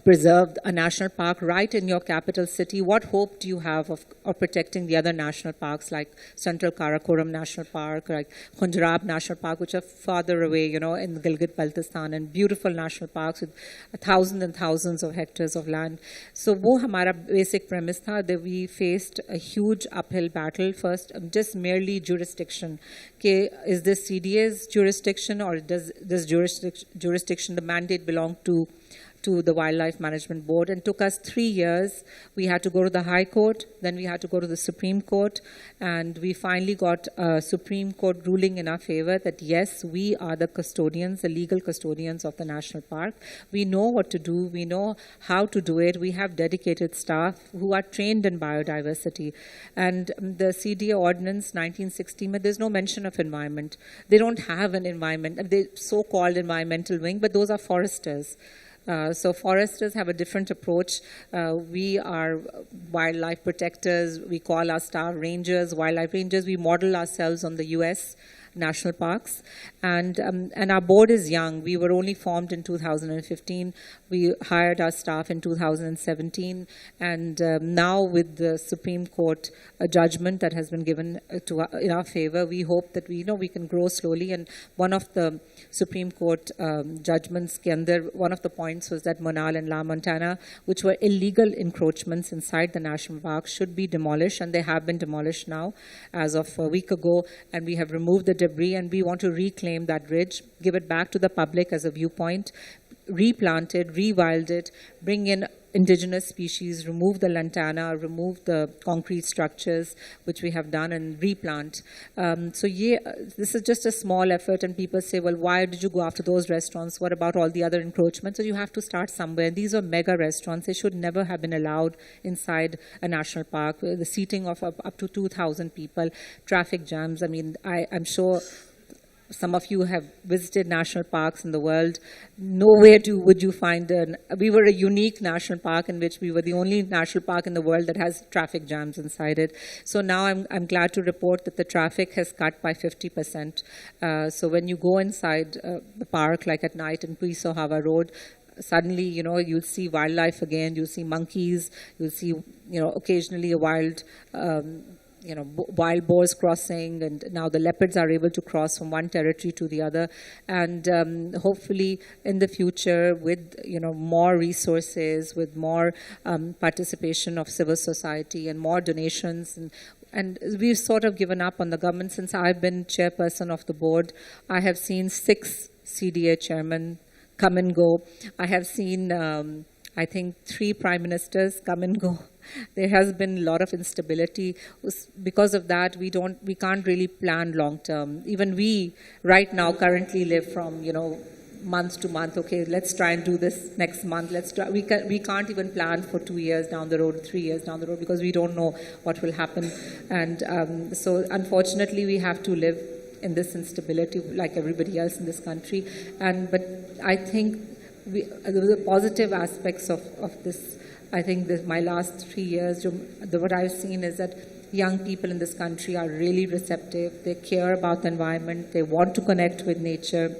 [SPEAKER 6] preserve a national park right in your capital city, what hope do you have of protecting the other national parks like Central Karakoram National Park, like Khunjarab National Park, which are farther away, in Gilgit-Baltistan, and beautiful national parks with thousands and thousands of hectares of land. So wo hamara basic premise tha, that we faced a huge uphill battle. First, just merely jurisdiction. Is this CDA's jurisdiction, or does this jurisdiction, the mandate belong to the Wildlife Management Board? And took us 3 years. We had to go to the High Court, then we had to go to the Supreme Court, and we finally got a Supreme Court ruling in our favor that yes, we are the custodians, the legal custodians of the national park. We know what to do, we know how to do it, we have dedicated staff who are trained in biodiversity. And the CDA Ordinance 1960, there's no mention of environment. They don't have an environment, the so-called environmental wing, but those are foresters. So foresters have a different approach. We are wildlife protectors. We call our staff rangers, wildlife rangers. We model ourselves on the US national parks. And our board is young. We were only formed in 2015. We hired our staff in 2017. And now with the Supreme Court judgment that has been given in our favor, we hope that we can grow slowly. And one of the Supreme Court judgments ke andar, one of the points was that Monal and La Montana, which were illegal encroachments inside the national park, should be demolished, and they have been demolished now as of a week ago, and we have removed the debris, and we want to reclaim that ridge, give it back to the public as a viewpoint, replant it, rewild it, bring in indigenous species, remove the lantana, remove the concrete structures, which we have done, and replant. This is just a small effort, and people say, well, why did you go after those restaurants? What about all the other encroachments? So you have to start somewhere. These are mega restaurants. They should never have been allowed inside a national park. The seating of up to 2,000 people, traffic jams. I mean, I'm sure some of you have visited national parks in the world. Nowhere would you find we were a unique national park in which we were the only national park in the world that has traffic jams inside it. So now I'm glad to report that the traffic has cut by 50%. So when you go inside the park, like at night in Puisohava Road, suddenly, you'll see wildlife again. You'll see monkeys. You'll see, occasionally a wild boars crossing, and now the leopards are able to cross from one territory to the other. And hopefully in the future, with more resources, with more participation of civil society and more donations, and we've sort of given up on the government. Since I've been chairperson of the board, I have seen 6 CDA chairmen come and go. I have seen, I think, 3 prime ministers come and go. There has been a lot of instability. Because of that, we can't really plan long term. Even we right now currently live from month to month. Okay, let's try and do this next month. Let's try. We can't even plan for 2 years down the road, 3 years down the road, because we don't know what will happen. And so unfortunately, we have to live in this instability like everybody else in this country. But I think the positive aspects of this, I think my last 3 years, what I've seen is that young people in this country are really receptive. They care about the environment. They want to connect with nature.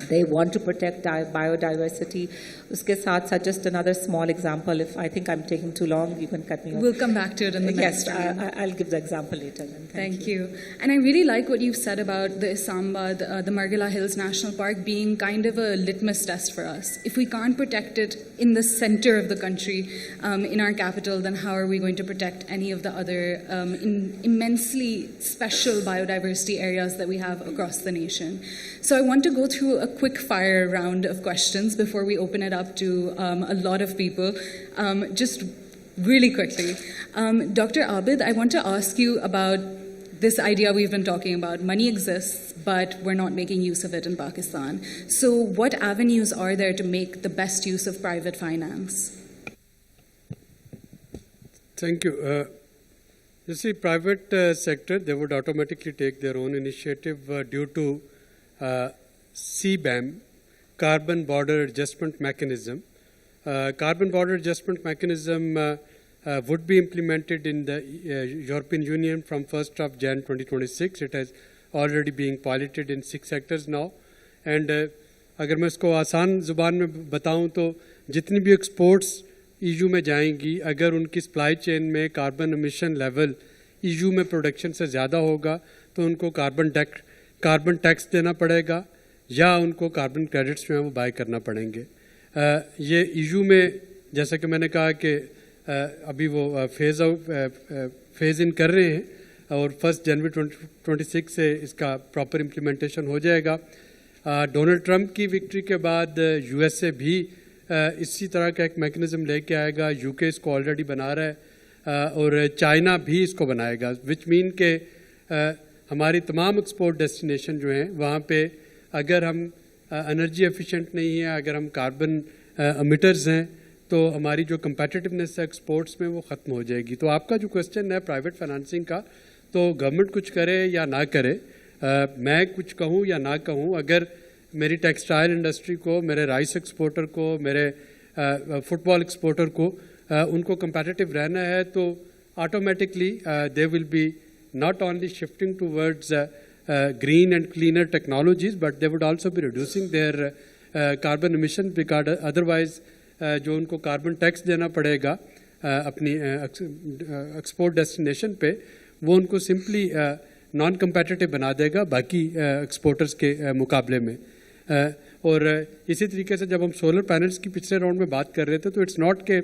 [SPEAKER 6] They want to protect biodiversity. Uske saath, just another small example. If I think I'm taking too long, you can cut me off.
[SPEAKER 2] We'll come back to it in the next round.
[SPEAKER 6] I'll give the example later. Then.
[SPEAKER 2] Thank you. And I really like what you've said about the Isambard, the Margila Hills National Park being kind of a litmus test for us. If we can't protect it in the center of the country, in our capital, then how are we going to protect any of the other immensely special biodiversity areas that we have across the nation? So I want to go through a quick fire round of questions before we open it up to a lot of people. Just really quickly. Dr. Abid, I want to ask you about this idea we've been talking about. Money exists, but we're not making use of it in Pakistan. So what avenues are there to make the best use of private finance?
[SPEAKER 3] Thank you. You see, private sector, they would automatically take their own initiative due to CBAM, Carbon Border Adjustment Mechanism. Carbon Border Adjustment Mechanism would be implemented in the European Union from 1st of Jan 2026. It has already being piloted in 6 sectors now. And अगर मैं इसको आसान ज़ुबान में बताऊं तो जितनी भी एक्सपोर्ट्स EU में जाएंगी, अगर उनकी सप्लाई चेन में कार्बन एमिशन लेवल EU में प्रोडक्शन से ज़्यादा होगा तो उनको कार्बन टैक्स देना पड़ेगा या उनको कार्बन क्रेडिट्स जो हैं वो बाय करना पड़ेंगे. ये EU में जैसा कि मैंने कहा कि अभी वो फेज़ इन कर रहे हैं और 1 जनवरी 2026 से इसका प्रॉपर इम्प्लीमेंटेशन हो जाएगा. डोनाल्ड ट्रंप की विक्ट्री के बाद USA भी इसी तरह का एक मैकेनिज़्म लेके आएगा. UK इसको ऑलरेडी बना रहा है और चाइना भी इसको बनाएगा, विच मीन के हमारी तमाम एक्सपोर्ट डेस्टिनेशन जो हैं वहाँ पे अगर हम एनर्जी एफिशिएंट नहीं है, अगर हम कार्बन एमिटर्स हैं तो हमारी जो कम्पेटिटिवनेस है एक्सपोर्ट्स में वो ख़त्म हो जाएगी. तो आपका जो क्वेश्चन है प्राइवेट फाइनेंसिंग का, तो गवर्नमेंट कुछ करे या ना करे, मैं कुछ कहूँ या ना कहूँ, अगर मेरी टेक्सटाइल इंडस्ट्री को, मेरे राइस एक्सपोर्टर को, मेरे फुटबॉल एक्सपोर्टर को उनको कम्पेटिटिव रहना है तो automatically they will be not only shifting towards green and cleaner technologies, but they would also be reducing their carbon emission, because otherwise جو ان کو کاربن ٹیکس دینا پڑے گا اپنی ایکسپورٹ ڈیسٹینیشن پہ, وہ ان کو سمپلی نان کمپیٹیٹیو بنا دے گا باقی ایکسپورٹرز کے مقابلے میں. اور اسی طریقے سے جب ہم سولر پینلز کی پچھلے راؤنڈ میں بات کر رہے تھے, تو اٹس ناٹ کہ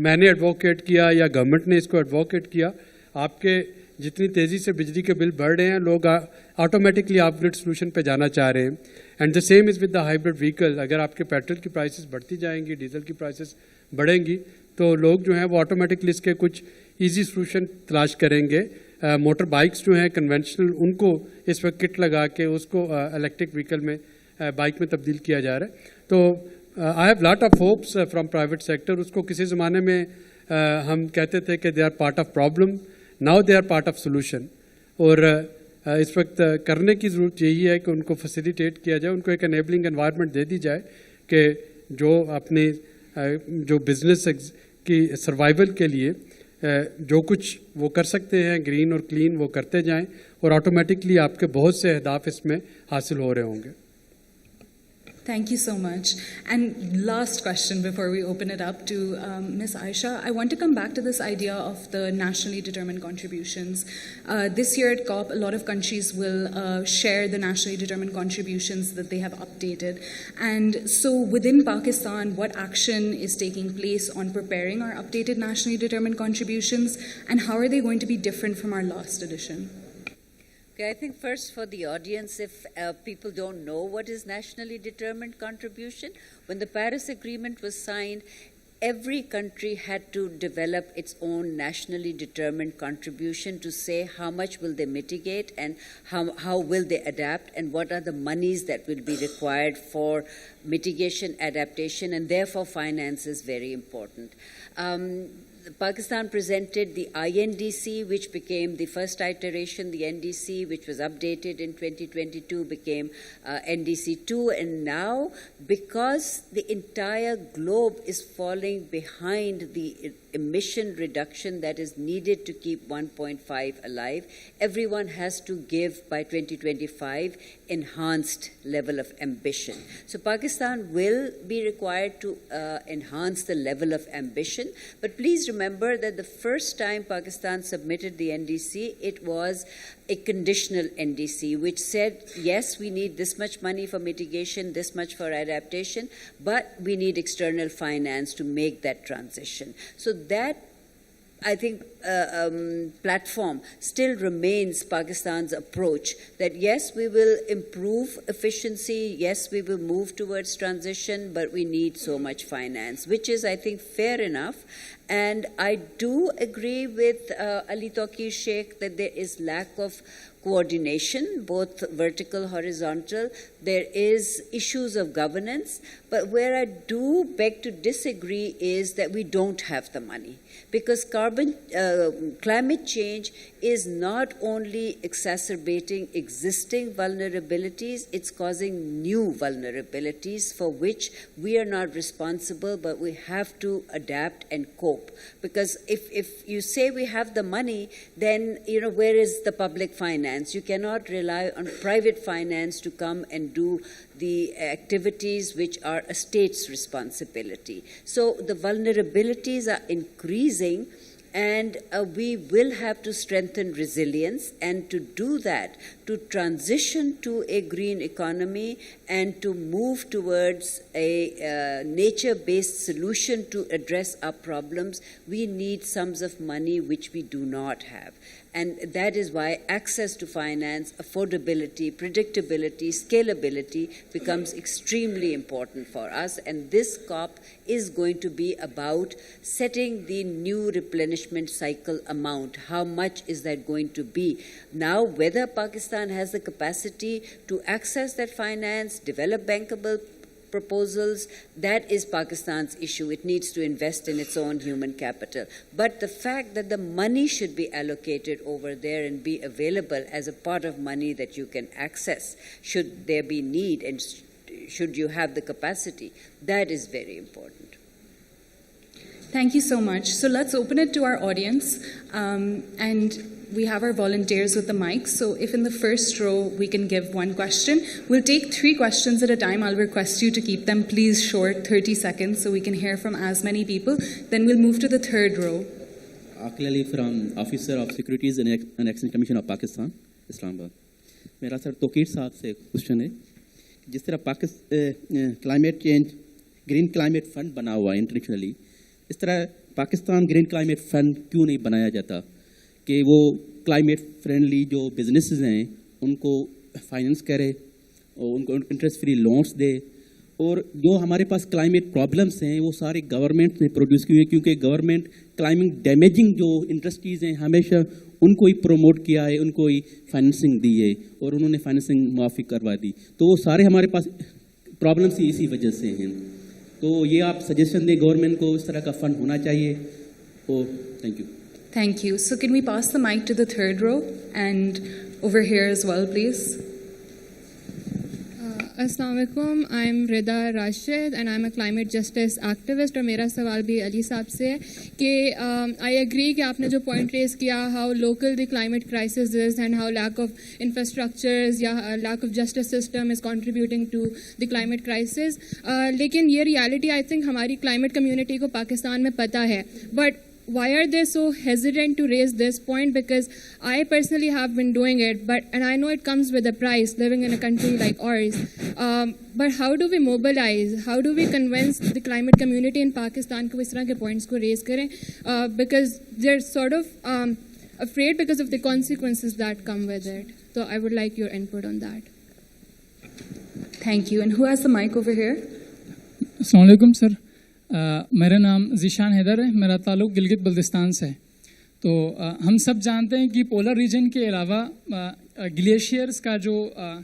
[SPEAKER 3] میں نے ایڈووکیٹ کیا یا گورنمنٹ نے اس کو ایڈووکیٹ کیا. آپ کے جتنی تیزی سے بجلی کے بل بڑھ رہے ہیں, لوگ آٹومیٹکلی آپ گریڈ سولوشن پہ جانا چاہ رہے ہیں. And the same is with the hybrid vehicle. اگر آپ کے پیٹرول کی پرائسز بڑھتی جائیں گی, ڈیزل کی پرائسز بڑھیں گی, تو لوگ جو ہیں وہ آٹومیٹکلی اس کے کچھ ایزی سولوشن تلاش کریں گے. موٹر بائکس جو ہیں کنونشنل, ان کو اس وقت کٹ لگا کے اس کو الیکٹرک وہیکل میں بائک میں تبدیل کیا جا رہا ہے. تو I have lot of hopes from private sector. اس کو کسی زمانے میں ہم کہتے تھے کہ they are part of problem, now they are part of solution. اور اس وقت کرنے کی ضرورت یہی ہے کہ ان کو فیسیلیٹیٹ کیا جائے, ان کو ایک انیبلنگ انوائرمنٹ دے دی جائے کہ جو اپنے جو بزنس کی سروائیول کے لیے جو کچھ وہ کر سکتے ہیں گرین اور کلین, وہ کرتے جائیں, اور آٹومیٹکلی آپ کے بہت سے اہداف اس میں حاصل ہو رہے ہوں گے.
[SPEAKER 2] Thank you so much. And last question before we open it up to Ms. Aisha. I want to come back to this idea of the nationally determined contributions. This year at COP, a lot of countries will share the nationally determined contributions that they have updated. And so within Pakistan, what action is taking place on preparing our updated nationally determined contributions, and how are they going to be different from our last edition?
[SPEAKER 4] Okay, I think first for the audience, if people don't know what is nationally determined contribution, when the Paris Agreement was signed, every country had to develop its own nationally determined contribution to say how much will they mitigate and how will they adapt, and what are the monies that will be required for mitigation, adaptation, and therefore finance is very important. Pakistan presented the INDC, which became the first iteration. The NDC, which was updated in 2022, became NDC2. And now, because the entire globe is falling behind the emission reduction that is needed to keep 1.5 alive, everyone has to give by 2025 enhanced level of ambition. So Pakistan will be required to enhance the level of ambition. But please remember that the first time Pakistan submitted the NDC, it was a conditional NDC, which said, yes, we need this much money for mitigation, this much for adaptation, but we need external finance to make that transition. So that, I think, platform still remains Pakistan's approach, that yes, we will improve efficiency, yes, we will move towards transition, but we need so much finance, which is, I think, fair enough. And I do agree with Ali Tawqir Sheikh that there is lack of coordination, both vertical, horizontal. There is issues of governance, but where I do beg to disagree is that we don't have the money. Because climate change is not only exacerbating existing vulnerabilities, it's causing new vulnerabilities for which we are not responsible, but we have to adapt and cope. Because if you say we have the money, then, where is the public finance? You cannot rely on private finance to come and do the activities which are a state's responsibility. So the vulnerabilities are increasing, and we will have to strengthen resilience, and to do that, to transition to a green economy and to move towards a nature-based solution to address our problems, we need sums of money which we do not have. And that is why access to finance, affordability, predictability, scalability becomes extremely important for us. And this COP is going to be about setting the new replenishment cycle amount. How much is that going to be? Now, whether Pakistan has the capacity to access that finance, develop bankable proposals, that is Pakistan's issue. It needs to invest in its own human capital. But the fact that the money should be allocated over there and be available as a pot of money that you can access, should there be need and should you have the capacity, that is very important.
[SPEAKER 2] Thank you so much. So let's open it to our audience. And we have our volunteers with the mics. So if in the first row we can give one question, we'll take 3 questions at a time. I'll request you to keep them please short, 30 seconds, so we can hear from as many people. Then we'll move to the third row.
[SPEAKER 7] Aqil Ali from Officer of Securities and Exchange Commission of Pakistan, Islamabad. میرا سر توقیر صاحب سے question ہے، جس طرح climate change green climate fund بنا ہوا ہے internationally, اس طرح پاکستان گرین کلائمیٹ فنڈ کیوں نہیں بنایا جاتا کہ وہ کلائمیٹ فرینڈلی جو بزنسز ہیں ان کو فائننس کرے اور ان کو انٹرسٹ فری لونس دے، اور جو ہمارے پاس کلائمیٹ پرابلمس ہیں وہ سارے گورنمنٹ نے پروڈیوس کیے ہیں، کیونکہ گورنمنٹ کلائمیٹ ڈیمیجنگ جو انڈسٹریز ہیں ہمیشہ ان کو ہی پروموٹ کیا ہے، ان کو ہی فائننسنگ دی ہے اور انہوں نے فائننسنگ معافی کروا دی، تو وہ سارے ہمارے پاس پرابلمس ہی اسی وجہ سے ہیں. تو یہ آپ سجیشن دیں گورنمنٹ کو اس طرح کا فنڈ ہونا چاہیے. اور thank you.
[SPEAKER 2] Thank you. So can we pass the mic to the third row and over here as well, please?
[SPEAKER 8] السلام علیکم. I am Rida Rashid and I am a climate justice activist. اور میرا سوال بھی علی صاحب سے ہے کہ آئی ایگری کہ آپ نے جو پوائنٹ ریز کیا how local the climate crisis is and how lack of infrastructures یا lack of justice system is contributing to the climate crisis. لیکن یہ ریالٹی آئی تھنک ہماری کلائمیٹ کمیونٹی کو پاکستان میں پتہ ہے. But why are they so hesitant to raise this point? Because I personally have been doing it, and I know it comes with a price living in a country like ours. But how do we mobilize? How do we convince the climate community in Pakistan ko is tarah ke points ko raise kare? Because they're sort of afraid because of the consequences that come with it. So I would like your input on that.
[SPEAKER 2] Thank you. And who has the mic over here?
[SPEAKER 9] Assalamu alaikum sir. میرا نام ذیشان حیدر ہے. میرا تعلق گلگت بلتستان سے ہے. تو ہم سب جانتے ہیں کہ پولر ریجن کے علاوہ گلیشیئرز کا جو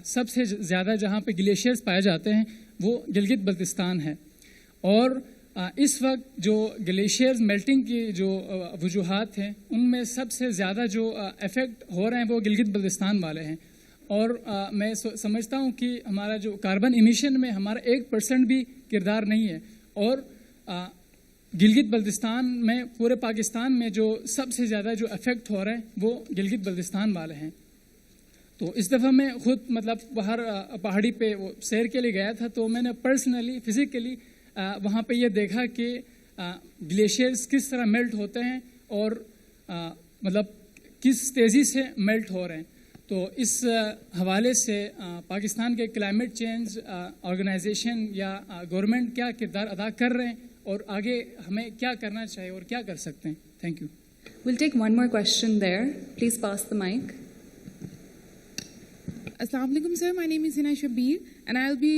[SPEAKER 9] سب سے زیادہ جہاں پہ گلیشیئرز پائے جاتے ہیں وہ گلگت بلتستان ہے. اور اس وقت جو گلیشیئرز میلٹنگ کی جو وجوہات ہیں ان میں سب سے زیادہ جو افیکٹ ہو رہے ہیں وہ گلگت بلتستان والے ہیں. اور میں سمجھتا ہوں کہ ہمارا جو کاربن ایمیشن میں ہمارا 1% بھی کردار نہیں ہے. اور گلگت بلتستان میں پورے پاکستان میں جو سب سے زیادہ جو افیکٹ ہو رہا ہے وہ گلگت بلتستان والے ہیں. تو اس دفعہ میں خود مطلب باہر پہاڑی پہ وہ سیر کے لیے گیا تھا تو میں نے پرسنلی فزیکلی وہاں پہ یہ دیکھا کہ گلیشیئرز کس طرح میلٹ ہوتے ہیں اور مطلب کس تیزی سے میلٹ ہو رہے ہیں. تو اس حوالے سے پاکستان کے کلائمیٹ چینج آرگنائزیشن یا گورنمنٹ کیا کردار ادا کر رہے ہیں اور آگے ہمیں کیا کرنا چاہیے اور کیا کر سکتے ہیں؟ Thank you.
[SPEAKER 2] We'll take one more question there. Please pass the mic.
[SPEAKER 10] Assalamu alaikum sir, my name is Hina Shabir and I'll be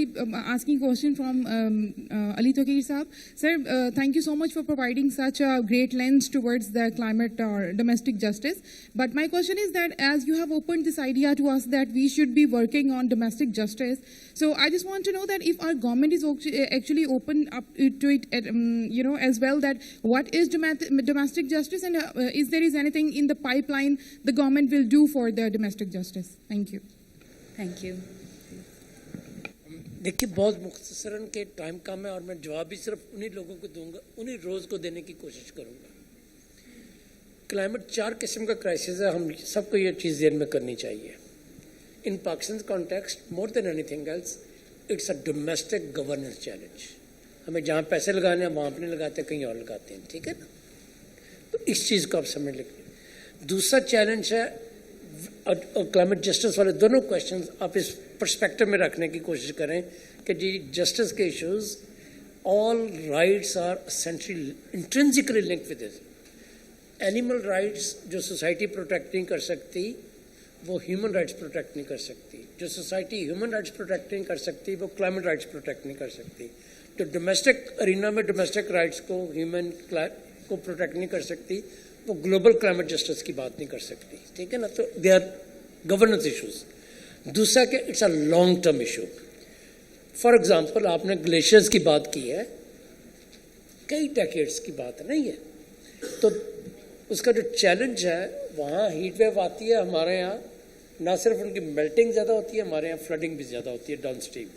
[SPEAKER 10] asking a question from Ali Toqir Saab. Sir, thank you so much for providing such a great lens towards the climate or domestic justice. But my question is that as you have opened this idea to us that we should be working on domestic justice, so I just want to know that if our government is actually open up to it, as well, that what is domestic justice and is there anything in the pipeline the government will do for the domestic justice? Thank you.
[SPEAKER 2] Thank you.
[SPEAKER 5] دیکھیے بہت مختصراً کہ time کم ہے اور میں جواب بھی صرف انہی لوگوں کو دوں گا، انہی روز کو دینے کی کوشش کروں گا. کلائمیٹ 4 قسم کا کرائسس ہے، ہم سب کو یہ چیز ذہن میں کرنی چاہیے. In Pakistan context more than anything else it's a domestic governance challenge. ہمیں جہاں پیسے لگانے ہیں وہاں پہ نہیں لگاتے، کہیں اور لگاتے ہیں. ٹھیک ہے نا؟ تو اس چیز کو آپ سمجھ لیں. دوسرا چیلنج ہے اور کلائمیٹ جسٹس والے دونوں کویشچنز آپ اس پرسپیکٹو میں رکھنے کی کوشش کریں کہ جی جسٹس کے issues all rights are essentially intrinsically linked with it. Animal rights جو سوسائٹی پروٹیکٹ نہیں کر سکتی وہ ہیومن رائٹس پروٹیکٹ نہیں کر سکتی. جو سوسائٹی ہیومن رائٹس پروٹیکٹ نہیں کر سکتی وہ کلائمیٹ رائٹس پروٹیکٹ نہیں کر سکتی. جو ڈومیسٹک ارینا میں ڈومیسٹک رائٹس کو ہیومن کو پروٹیکٹ نہیں کر سکتی وہ گلوبل کلائمیٹ جسٹس کی بات نہیں کر سکتی. ٹھیک ہے نا؟ تو دے آر گورننس ایشوز. دوسرا کہ it's a long term issue. For example آپ نے گلیشیئرز کی بات کی ہے، کئی ڈیکیڈس کی بات نہیں ہے. تو اس کا جو چیلنج ہے وہاں ہیٹ ویو آتی ہے. ہمارے یہاں نہ صرف ان کی میلٹنگ زیادہ ہوتی ہے، ہمارے یہاں فلڈنگ بھی زیادہ ہوتی ہے ڈاؤن اسٹریم.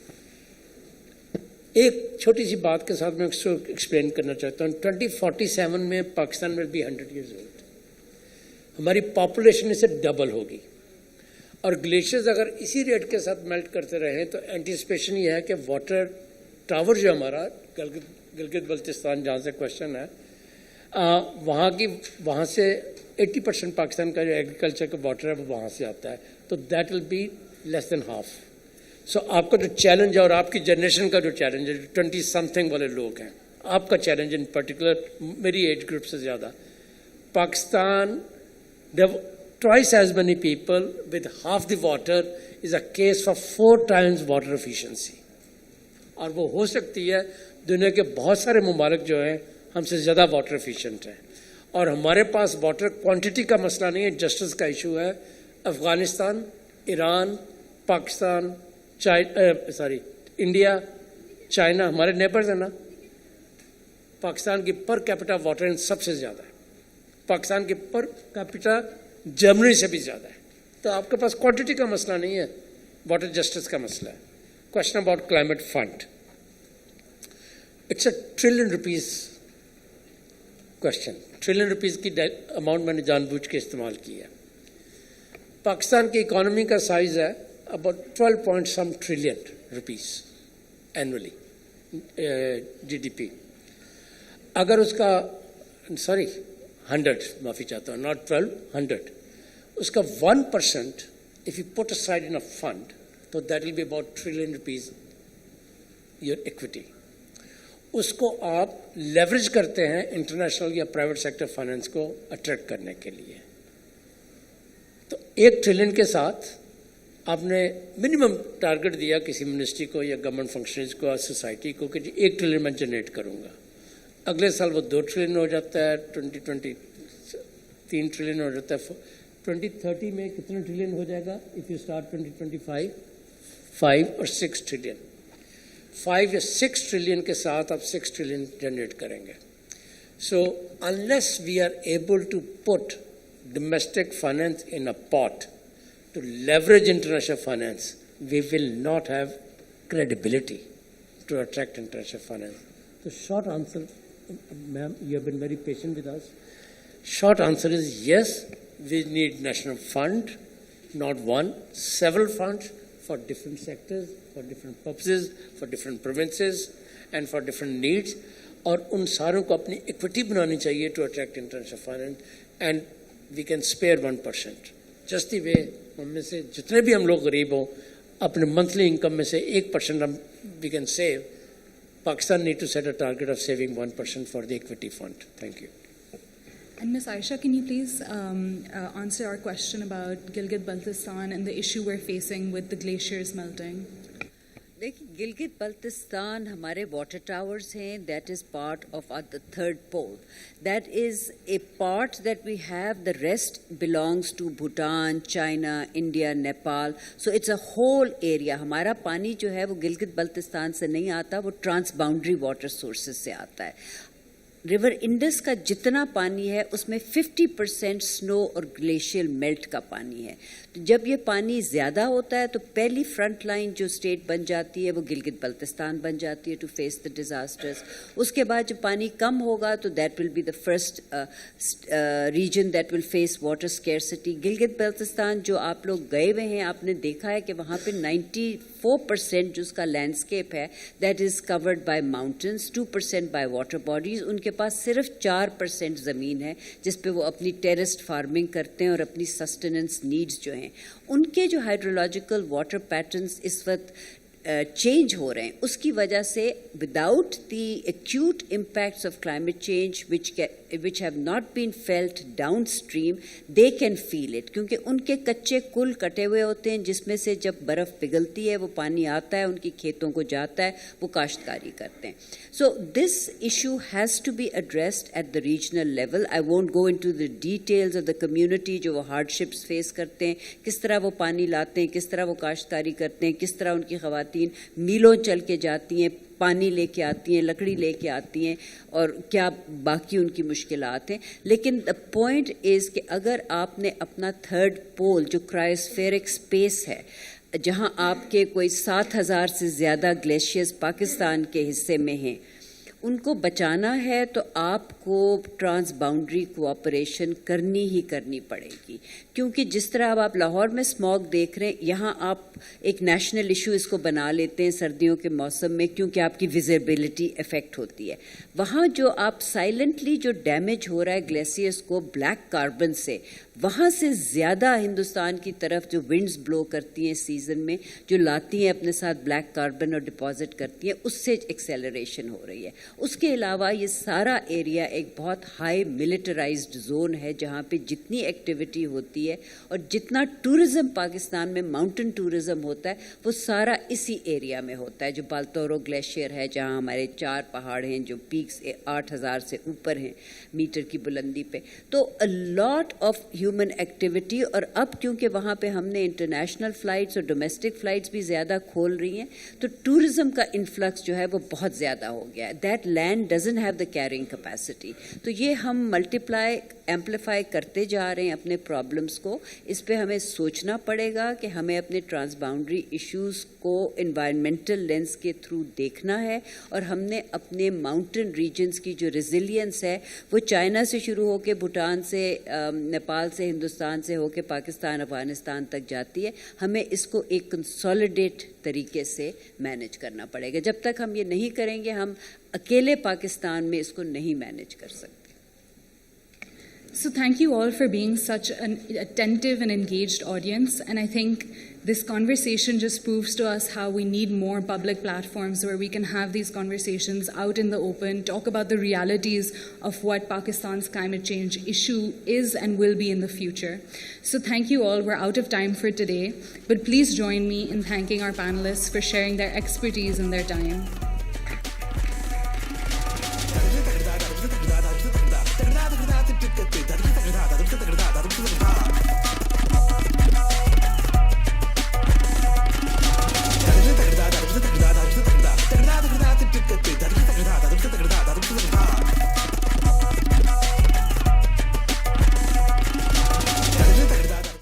[SPEAKER 5] ایک چھوٹی سی بات کے ساتھ میں اس کو ایکسپلین کرنا چاہتا ہوں. 2047 میں Pakistan will be 100 years old. ہماری پاپولیشن اس سے ڈبل ہوگی. اور گلیشیئرز اگر اسی ریٹ کے ساتھ میلٹ کرتے رہیں تو اینٹیسپیشن یہ ہے کہ واٹر ٹاور جو ہمارا گلگت بلتستان جہاں سے کوشچن ہے وہاں سے 80% پاکستان کا جو ایگریکلچر کا واٹر ہے وہ وہاں سے آتا ہے, تو that will be less than half. So آپ کا جو چیلنج ہے اور آپ کی جنریشن کا جو چیلنج ہے, 20 سم تھنگ والے لوگ ہیں, آپ کا چیلنج ان پرٹیکولر میری ایج گروپ سے زیادہ, Pakistan twice as many people with half the water is a case for 4 times water efficiency. اور وہ ہو سکتی ہے دنیا کے بہت سارے ممالک جو ہیں ہم سے زیادہ واٹر ایفیشینٹ ہیں, اور ہمارے پاس واٹر کوانٹٹی کا مسئلہ نہیں ہے, جسٹس کا ایشو ہے. افغانستان, ایران, پاکستان, انڈیا, چائنا ہمارے نیبرز ہیں نا. پاکستان کی پر کیپٹا واٹر ان سب سے زیادہ ہے, پاکستان کی پر کیپٹا جرمنی سے بھی زیادہ ہے. تو آپ کے پاس کوانٹٹی کا مسئلہ نہیں ہے, واٹر جسٹس کا مسئلہ ہے. Question about climate fund, it's a $1 trillion question. $1 trillion کی اماؤنٹ میں نے جان بوجھ کے استعمال کی ہے. پاکستان کی اکانومی کا سائز ہے اباؤٹ 12 ٹریلین اینولی GDP. اگر اس کا 100 معافی چاہتا ہوں, ناٹ 12, 100, اس کا 1% if you put aside in a fund, تو that will be about $1 trillion your equity. اس کو آپ لیوریج کرتے ہیں انٹرنیشنل یا پرائیویٹ سیکٹر فائنینس کو اٹریکٹ کرنے کے لیے. تو $1 ٹریلین کے ساتھ آپ نے منیمم ٹارگٹ دیا کسی منسٹری کو یا گورنمنٹ فنکشنریز کو, سوسائٹی کو, کہ جی $1 ٹریلین میں جنریٹ کروں گا. اگلے سال وہ $2 ٹریلین ہو جاتا ہے, 2020 $3 ٹریلین ہو جاتا ہے. 2030 میں کتنا ٹریلین ہو جائے گا؟ اف یو اسٹارٹ 2025 5 اور 6 ٹریلین. 5 یا 6 ٹریلین کے ساتھ آپ 6 ٹریلین جنریٹ کریں گے. So unless we are able to put domestic finance in a pot to leverage international finance, we will not have credibility to attract international finance. تو short answer, ma'am, you have been very patient with us. Short answer is yes, we need national fund, not one, several funds for different sectors, for different purposes, for different provinces and for different needs. اور ان ساروں کو اپنی equity بنانی چاہیے to attract international finance, and we can spare 1%. Just the way ہم میں سے جتنے بھی ہم لوگ غریب ہوں اپنے منتھلی انکم میں سے 1% ہم we can save. Pakistan need to set a target of saving 1% for the equity fund. Thank you.
[SPEAKER 2] And Ms. Aisha, can you please answer our question about Gilgit-Baltistan and the issue we're facing with the glaciers melting?
[SPEAKER 4] دیکھیے, گلگت بلتستان ہمارے water towers ہیں. That is part of the third pole. That is a part that we have. The rest belongs to Bhutan, China, India, Nepal. So it's a whole area. ہمارا پانی جو ہے وہ گلگت بلتستان سے نہیں آتا, وہ ٹرانس باؤنڈری واٹر سورسز سے آتا ہے. ریور انڈس کا جتنا پانی ہے اس میں 50% سنو اور گلیشیئر میلٹ کا پانی ہے. تو جب یہ پانی زیادہ ہوتا ہے تو پہلی فرنٹ لائن جو اسٹیٹ بن جاتی ہے وہ گلگت بلتستان بن جاتی ہے ٹو فیس دا ڈیزاسٹرز. اس کے بعد جب پانی کم ہوگا تو that will be the first region that will face water scarcity. Gilgit Baltistan جو آپ لوگ گئے ہوئے ہیں, آپ نے دیکھا ہے کہ وہاں پہ 94% جو اس کا لینڈسکیپ ہے that is covered by mountains, 2% by water bodies. ان کے پاس صرف 4% زمین ہے جس پہ وہ اپنی ٹیرسڈ فارمنگ کرتے ہیں اور اپنی سسٹیننس نیڈز جو ہیں ان کے جو ہائیڈرولوجیکل واٹر پیٹرنز اس وقت چینج ہو رہے ہیں, اس کی وجہ سے without the acute impacts of climate change which have not been felt downstream, they can feel it. کیونکہ ان کے کچے کل کٹے ہوئے ہوتے ہیں جس میں سے جب برف پگھلتی ہے وہ پانی آتا ہے, ان کی کھیتوں کو جاتا ہے, وہ کاشتکاری کرتے ہیں. So this issue has to be addressed at the regional level. I won't go into the details of the community جو وہ hardships face کرتے ہیں, کس طرح وہ پانی لاتے ہیں, کس طرح وہ کاشتکاری کرتے ہیں, کس طرح ان کی خواتین میلوں چل کے جاتی ہیں, پانی لے کے آتی ہیں, لکڑی لے کے آتی ہیں, اور کیا باقی ان کی مشکلات ہیں. لیکن دا پوائنٹ از کہ اگر آپ نے اپنا تھرڈ پول جو کرائسفیرک اسپیس ہے جہاں آپ کے کوئی 7,000 سے زیادہ گلیشیئرز پاکستان کے حصے میں ہیں, ان کو بچانا ہے تو آپ کو ٹرانس باؤنڈری کوآپریشن کرنی ہی کرنی پڑے گی، کیونکہ جس طرح اب آپ لاہور میں اسموگ دیکھ رہے ہیں، یہاں آپ ایک نیشنل ایشو اس کو بنا لیتے ہیں سردیوں کے موسم میں، کیونکہ آپ کی ویزیبلٹی افیکٹ ہوتی ہے. وہاں جو آپ سائلنٹلی جو ڈیمیج ہو رہا ہے گلیشیئرس کو بلیک کاربن سے، وہاں سے زیادہ ہندوستان کی طرف جو ونڈز بلو کرتی ہیں سیزن میں، جو لاتی ہیں اپنے ساتھ بلیک کاربن اور ڈپازٹ کرتی ہیں، اس سے ایکسیلریشن ہو رہی ہے. اس کے علاوہ یہ سارا ایریا ایک بہت ہائی ملٹرائزڈ زون ہے، جہاں پہ جتنی ایکٹیویٹی ہوتی ہے اور جتنا ٹورزم پاکستان میں ماؤنٹن ٹورزم ہوتا ہے وہ سارا اسی ایریا میں ہوتا ہے. جو بالتورو گلیشیئر ہے جہاں ہمارے 4 پہاڑ ہیں جو پیکس 8000 سے اوپر ہیں میٹر کی بلندی پہ، تو لاٹ آف ہیومن ایکٹیویٹی. اور اب کیونکہ وہاں پہ ہم نے انٹرنیشنل فلائٹس اور ڈومیسٹک فلائٹس بھی زیادہ کھول رہی ہیں، تو ٹورزم کا انفلکس جو ہے وہ بہت زیادہ ہو گیا ہے. That land doesn't have the carrying capacity. تو یہ ہم ملٹیپلائی ایمپلیفائی کرتے جا رہے ہیں اپنے پرابلمس کو. اس پہ ہمیں سوچنا پڑے گا کہ ہمیں اپنے ٹرانس باؤنڈری ایشوز کو انوائرمنٹل لینس کے تھرو دیکھنا ہے، اور ہم نے اپنے ماؤنٹن ریجنز کی جو ریزیلینس ہے وہ چائنا سے شروع ہو کے بھوٹان سے، نیپال سے، ہندوستان سے ہو کے پاکستان، افغانستان تک جاتی ہے. ہمیں اس کو ایک کنسالیڈیٹ طریقے سے مینیج کرنا پڑے گا. جب تک ہم یہ نہیں کریں گے ہم اکیلے پاکستان میں اس کو نہیں مینیج کر سکتے.
[SPEAKER 2] So thank you all for being such an attentive and engaged audience, and I think this conversation just proves to us how we need more public platforms where we can have these conversations out in the open, talk about the realities of what Pakistan's climate change issue is and will be in the future. So thank you all. We're out of time for today, but please join me in thanking our panelists for sharing their expertise and their time.